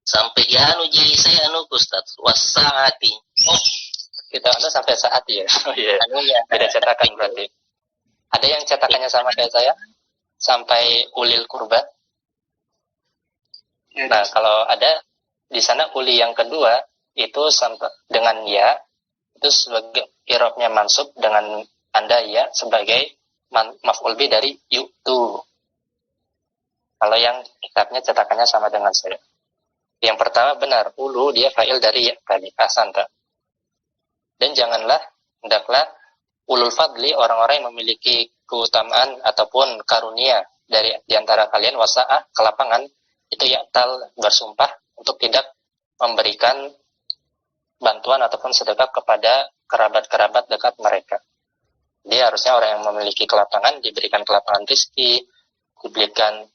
Sampai ya saya Ustaz. Wasaati. Oh, kita sampai saat ya. Oh iya. Beda cetakan berarti. Ada yang cetakannya sama kayak saya? Sampai ulil kurba. Nah, kalau ada di sana uli yang kedua itu sampai dengan ya, itu sebagai i'rabnya mansub dengan tanda ya sebagai maf'ul bi dari yu'tu. Kalau yang kitabnya cetakannya sama dengan saya. Yang pertama benar, ulu dia fa'il dari ya tadi, asanta. Dan hendaklah ulul fadli, orang-orang yang memiliki keutamaan ataupun karunia dari diantara kalian, wasa'ah, kelapangan, itu ya'tal, bersumpah untuk tidak memberikan bantuan ataupun sedekah kepada kerabat-kerabat dekat mereka. Dia harusnya orang yang memiliki kelapangan diberikan kelapangan rezeki, diberikan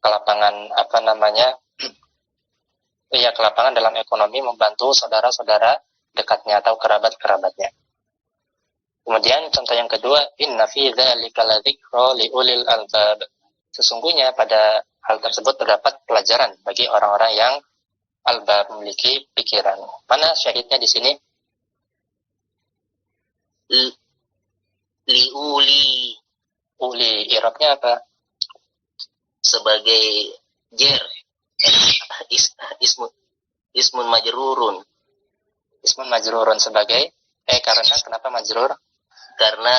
kelapangan kelapangan dalam ekonomi, membantu saudara-saudara dekatnya atau kerabat-kerabatnya. Kemudian contoh yang kedua, inna fi dzalika ladzikra liulil albab. Sesungguhnya pada hal tersebut terdapat pelajaran bagi orang-orang yang albab, memiliki pikiran. Mana syahidnya di sini? Uli, i'rabnya apa? Sebagai jer. Ismun majrurun. Ismun majrurun sebagai karena kenapa majrur? Karena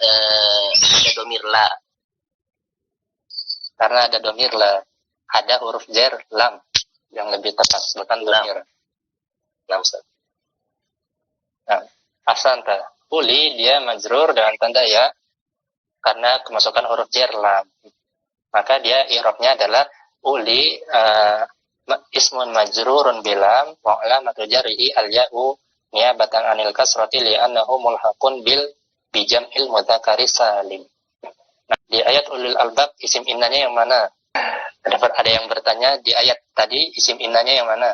ada domir la. Karena ada domir la. Ada huruf jer lam yang lebih tepat, bukan domir. Lam. Nah, asanta. Uli dia majrur dengan tanda ya karena kemasukan huruf jer lam. Maka dia i'rabnya adalah uli ismun majrurun bilam wa alamatu jarrihi al-ya'u niyabatan anil kasrati li'annahu mulhaqun bijam'il mudzakkari salim. Nah, di ayat ulil albab isim innanya yang mana? Ada yang bertanya di ayat tadi isim innanya yang mana?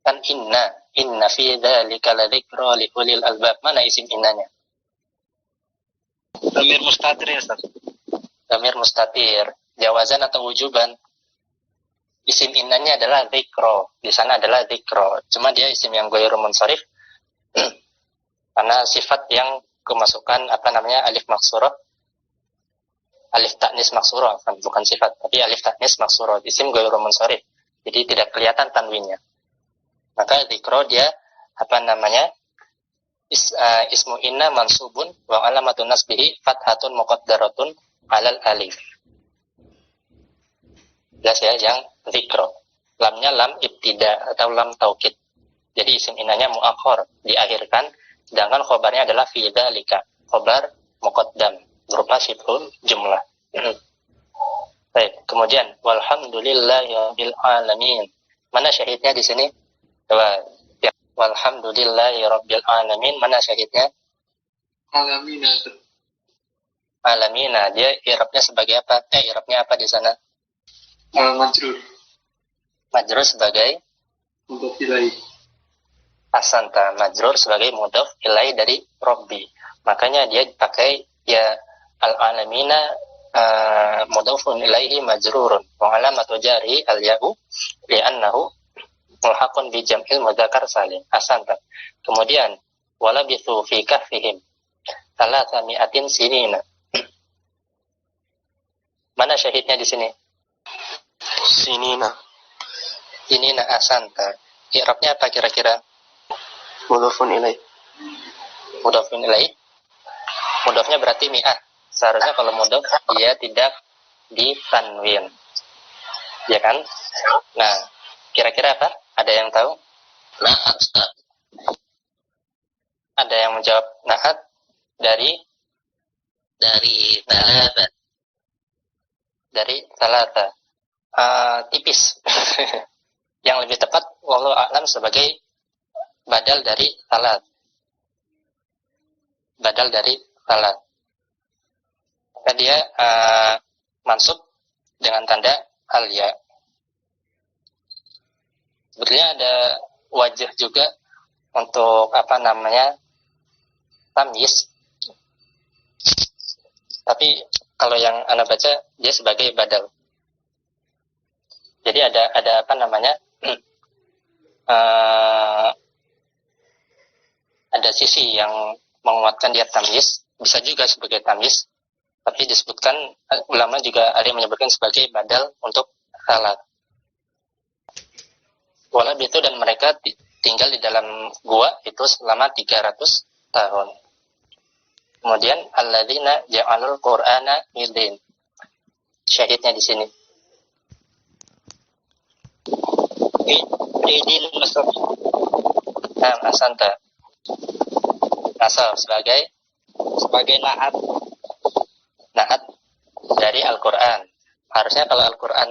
Kan inna fi dzalika ladzikra li ulil albab. Mana isim innanya? Dhamir mustatir ya, Ustaz. Dhamir mustatir. Jawazan atau wujuban? Isim innanya adalah dzikra. Di sana adalah dzikra. Cuma dia isim yang ghairu munsharif karena sifat yang kemasukan alif maksurah. Alif taknis maksurah, bukan sifat, tapi alif taknis maksurah. Isim ghairu munsharif. Jadi tidak kelihatan tanwinnya. Maka dzikra dia ismu inna mansubun wa alamatun nasbihi fathatun muqaddaratun alal alif. Jelas ya, yang dzikra. Lamnya lam ibtida atau lam taukid. Jadi isim innanya muakhar, diakhirkan, sedangkan khobarnya adalah fi dzalika. Khobar muqaddam berupa sifrul jumlah. Baik, kemudian walhamdulillahirabbil alamin. Mana syahidnya di sini? Coba. Ya, walhamdulillahirabbil alamin. Mana syahidnya? Alamina. Alamina. Dia i'rabnya sebagai apa? I'rabnya apa di sana? Majrur. Majrur sebagai Mudhof ilaih. asanta, majrur sebagai mudhof ilaih dari Robbi. Makanya dia dipakai ya al-alamina mudhofun ilaihi majrurun wa alamatu jari al-ya'u li'annahu mulhaqun bi jam'il mudzakkar salim. Asanta. Kemudian wala bithu fi kahfihim thalathami'atin sinina. Mana syahidnya di sini? Sinina. Sinina asanta. I'rabnya apa kira-kira? Mudhofun ilaih. Mudhofun ilaih. Mudhofnya berarti mi'ah. Seharusnya kalau mudhof dia tidak ditanwin. Ya kan? Nah, kira-kira apa? Ada yang tahu? Na'at, Ustaz. Ada yang menjawab na'at dari Talata. dari talata. Tipis. Yang lebih tepat wallahu a'lam sebagai badal dari talat. Badal dari talat. Maka dia mansub dengan tanda al-ya. Sebetulnya ada wajah juga untuk tamyiz. Tapi kalau yang Anda baca dia sebagai badal. Jadi ada ada sisi yang menguatkan dia tamyiz, bisa juga sebagai tamyiz, tapi disebutkan ulama juga ada yang menyebutkan sebagai badal untuk salat. Walab itu dan mereka tinggal di dalam gua itu selama 300 tahun. Kemudian alladzina ja'alul qur'ana idin. Syahidnya di sini. Idin nasab. Asanta. Nasab sebagai Na'at. na'at dari Al-Qur'an. Harusnya kalau Al-Qur'an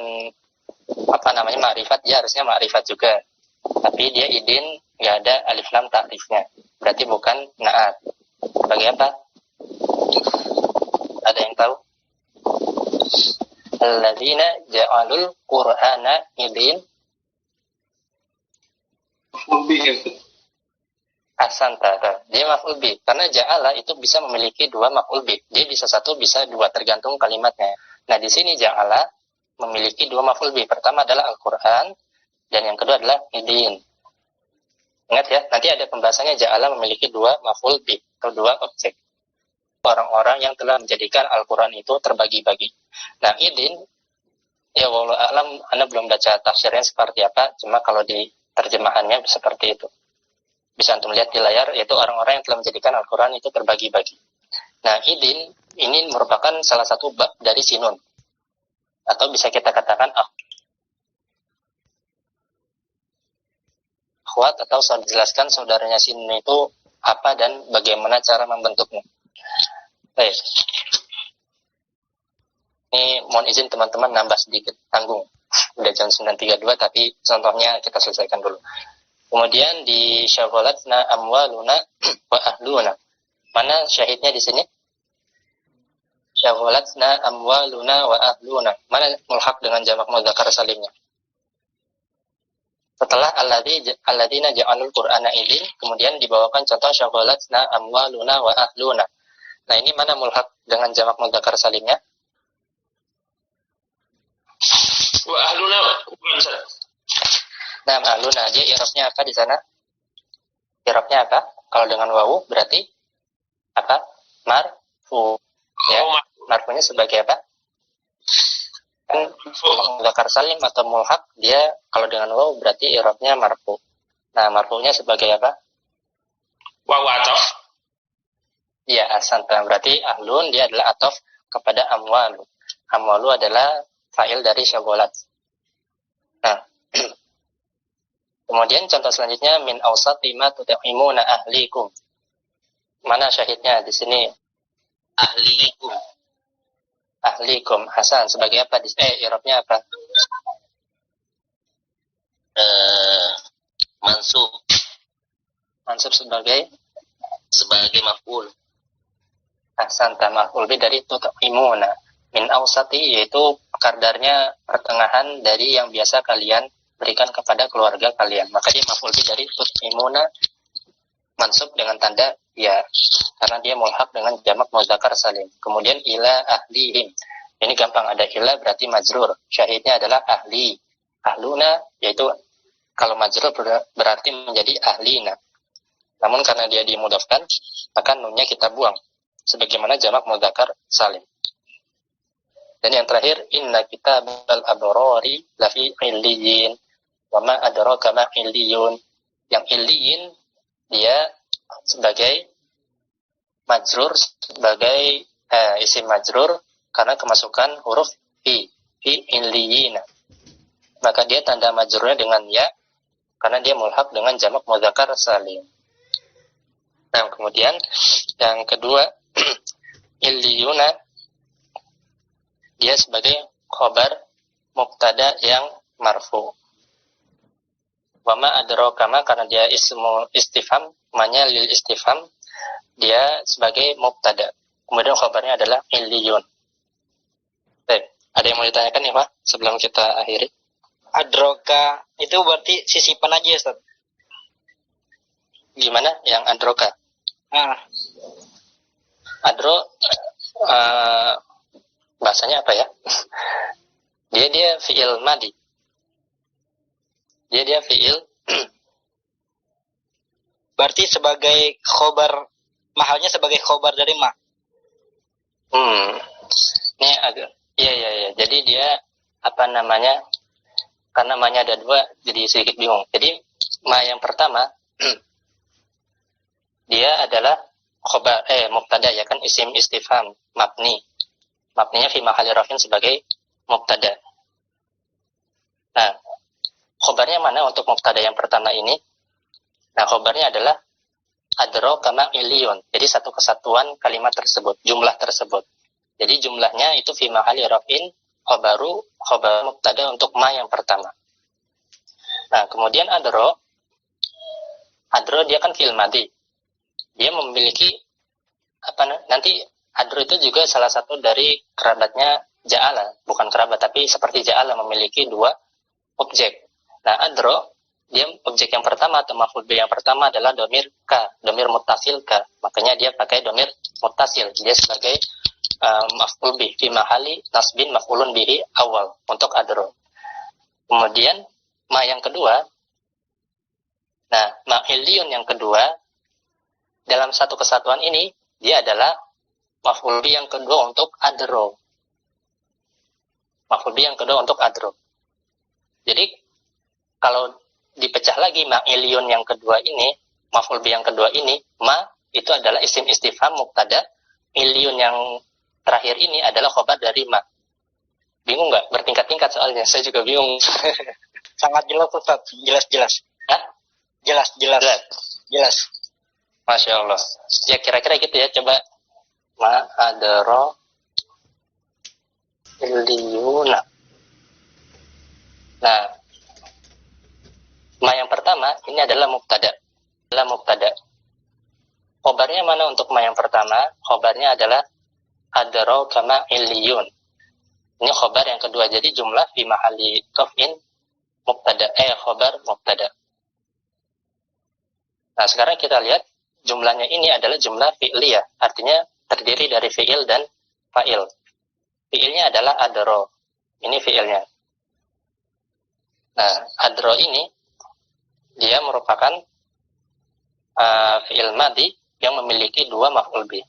ma'rifat, dia harusnya ma'rifat juga. Tapi dia idin, enggak ada alif lam ta'rifnya. Berarti bukan na'at. Sebagai apa? Ada yang tahu? Alladzina ja'alul qur'ana idin. Lebih. Asanta. Dia maf'ul bih. Karena ja'ala itu bisa memiliki dua maf'ul bih. Dia bisa satu, bisa dua, tergantung kalimatnya. Nah, di sini ja'ala memiliki dua maf'ul bih. Pertama adalah Al-Qur'an dan yang kedua adalah idin. Ingat ya, nanti ada pembahasannya ja'ala memiliki dua maf'ul bih atau dua objek. Orang-orang yang telah menjadikan Al-Quran itu terbagi-bagi. Nah, idin, ya wallahu a'lam, Anda belum baca tafsirnya seperti apa, cuma kalau di terjemahannya seperti itu. Bisa Antum lihat di layar, yaitu orang-orang yang telah menjadikan Al-Quran itu terbagi-bagi. Nah, idin, ini merupakan salah satu bab dari sinun. Atau bisa kita katakan akhwat, atau jelaskan saudaranya sinun itu apa dan bagaimana cara membentuknya. Baik. Ini mohon izin teman-teman nambah sedikit tanggung. Udah jam 9.32 tapi contohnya kita selesaikan dulu. Kemudian di syaghalatna amwaluna wa ahluna. Mana syahidnya di sini? Syaghalatna amwaluna wa ahluna. Mana mulhaq dengan jamak mudzakkar salimnya? Setelah alladzina ja'alul qur'ana idin, kemudian dibawakan contoh syaghalatna amwaluna wa ahluna. Nah, ini mana mulhaq dengan jamak mudzakkar salimnya? Wa ahluna. Nah, ahluna, dia i'rabnya apa di sana? I'rabnya apa? Kalau dengan wawu berarti apa? Marfu. Ya, marfunya sebagai apa? Kan mudzakkar salim atau mulhaq, dia kalau dengan wawu berarti i'rabnya marfu. Nah, marfunya sebagai apa? Wawu ataf. Ya, asanta. Berarti ahlun dia adalah atof kepada amwalu. Amwalu adalah fa'il dari syaghalat. Nah, kemudian contoh selanjutnya min awsati ma tut'imuna ahlikum. Mana syahidnya di sini? Ahlikum. Ahlikum. Hasan, sebagai apa? I'rabnya apa? Mansub. Mansub sebagai Maf'ul. Hasan, maf'ul bih dari tut'imuna. min awsati, yaitu kadarnya pertengahan dari yang biasa kalian berikan kepada keluarga kalian. Maka dia maf'ul bi dari tut'imuna, mansub dengan tanda ya, karena dia mulhaq dengan jamak muzakkar salim. Kemudian ila ahlihim, ini gampang, ada ila berarti majrur, syahidnya adalah ahli. Ahluna, yaitu kalau majrur berarti menjadi ahlina. Namun karena dia dimudhafkan, maka nunnya kita buang sebagaimana jamak muzakkar salim. Dan yang terakhir, inna kitabal abrari lafi illiyin wa ma adraka ma illiyun. Yang illiyin dia sebagai majrur, sebagai isim majrur karena kemasukan huruf fi illiyina. Maka dia tanda majrurnya dengan ya karena dia mulhaq dengan jamak muzakkar salim. Nah, kemudian yang kedua, illiyuna dia sebagai khobar mubtada yang marfu. Wama adraka, karena dia ismu istifham, manya lil istifham, dia sebagai mubtada. Kemudian khobarnya adalah illiyun. Baik, ada yang mau ditanyakan nih Pak sebelum kita akhiri? Adroka itu berarti sisipan aja ya Ustaz? Gimana yang adroka? Adro bahasanya apa ya? Dia fi'il madi. Dia fi'il. Berarti sebagai khobar, mahalnya sebagai khobar dari ma. Ini agak. Iya. Jadi dia apa namanya? Karena ma-nya ada dua, jadi sedikit bingung. Jadi ma yang pertama dia adalah khobar mubtada ya kan, isim istifham mabni. Mabninya fi mahalli rafin sebagai mubtada. Nah, khobarnya mana untuk mubtada yang pertama ini? Nah, khobarnya adalah adro kama iliyun. Jadi satu kesatuan kalimat tersebut, jumlah tersebut. Jadi jumlahnya itu fi mahalli rafin khobar mubtada untuk ma yang pertama. Nah, kemudian adro dia kan fi'il madi. Dia memiliki nanti adro itu juga salah satu dari kerabatnya ja'ala, bukan kerabat tapi seperti ja'ala memiliki dua objek. Nah, adro dia objek yang pertama atau maf'ul bi yang pertama adalah domir ka, domir muttasil ka. Makanya dia pakai domir muttasil. Dia sebagai maf'ul bi fi mahali nasbin maf'ulun bihi awal untuk adro. Kemudian ma yang kedua, nah ma'iliyun yang kedua, dalam satu kesatuan ini dia adalah maf'ul bi yang kedua untuk adro. Maf'ul bi yang kedua untuk adro. Jadi kalau dipecah lagi ma'iliyun yang kedua ini, maf'ul bi yang kedua ini, ma itu adalah isim istifham mubtada, iliyun yang terakhir ini adalah khobar dari ma. Bingung nggak? Bertingkat-tingkat soalnya, saya juga bingung. Sangat jelas Ustaz, jelas. Hah? Jelas. Masya Allah. Ya kira-kira gitu ya, coba ma'adro iliyuna. Nah, ma yang pertama ini adalah mubtada. Khobarnya mana untuk ma yang pertama? Khobarnya adalah adro kama iliyun. Ini khobar yang kedua. Jadi jumlah fi mahali raf'in mubtada, khobar mubtada. Nah, sekarang kita lihat jumlahnya ini adalah jumlah fi'liyah. Artinya terdiri dari fi'il dan fa'il. Fi'ilnya adalah adro. Ini fi'ilnya. Nah, adro ini dia merupakan fi'il madi yang memiliki dua maf'ul bi.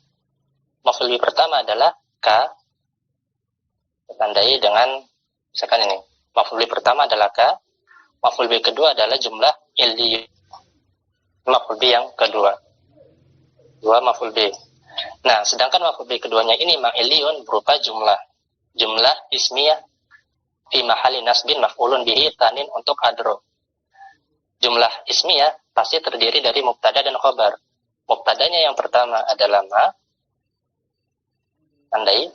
Maf'ul bi pertama adalah ka, ditandai dengan misalkan ini. Maf'ul bi pertama adalah ka, maf'ul bi kedua adalah jumlah iliyun. Maf'ul bi yang kedua. Dua maf'ul bi. Nah, sedangkan maf'ul bi keduanya ini ma'iliyun berupa jumlah ismiyah fi mahali nasbin maf'ulun bihi tanin untuk adro. Jumlah ismiyah pasti terdiri dari mubtada dan khobar. Mubtadanya yang pertama adalah ma, tandai,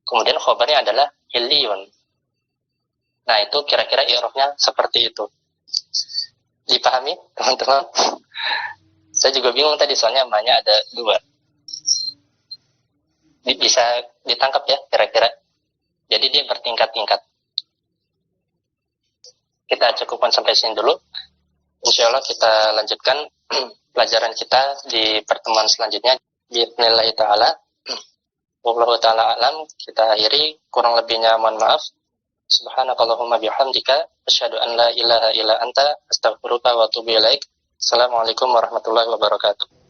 kemudian khobarnya adalah iliyun. Nah, itu kira-kira i'rabnya seperti itu. Dipahami, teman-teman? Saya juga bingung tadi, soalnya ma-nya ada dua. Bisa ditangkap ya, kira-kira? Jadi dia bertingkat-tingkat. Kita cukupkan sampai sini dulu. Insya Allah kita lanjutkan pelajaran kita di pertemuan selanjutnya. Bismillah ta'ala. Wallahu ta'ala alam. Kita akhiri. Kurang lebihnya mohon maaf. Subhanakallahumma bihamdika. Asyhadu an la ilaha illa anta. Astaghfiruka wa atubu ilaik. Assalamualaikum warahmatullahi wabarakatuh.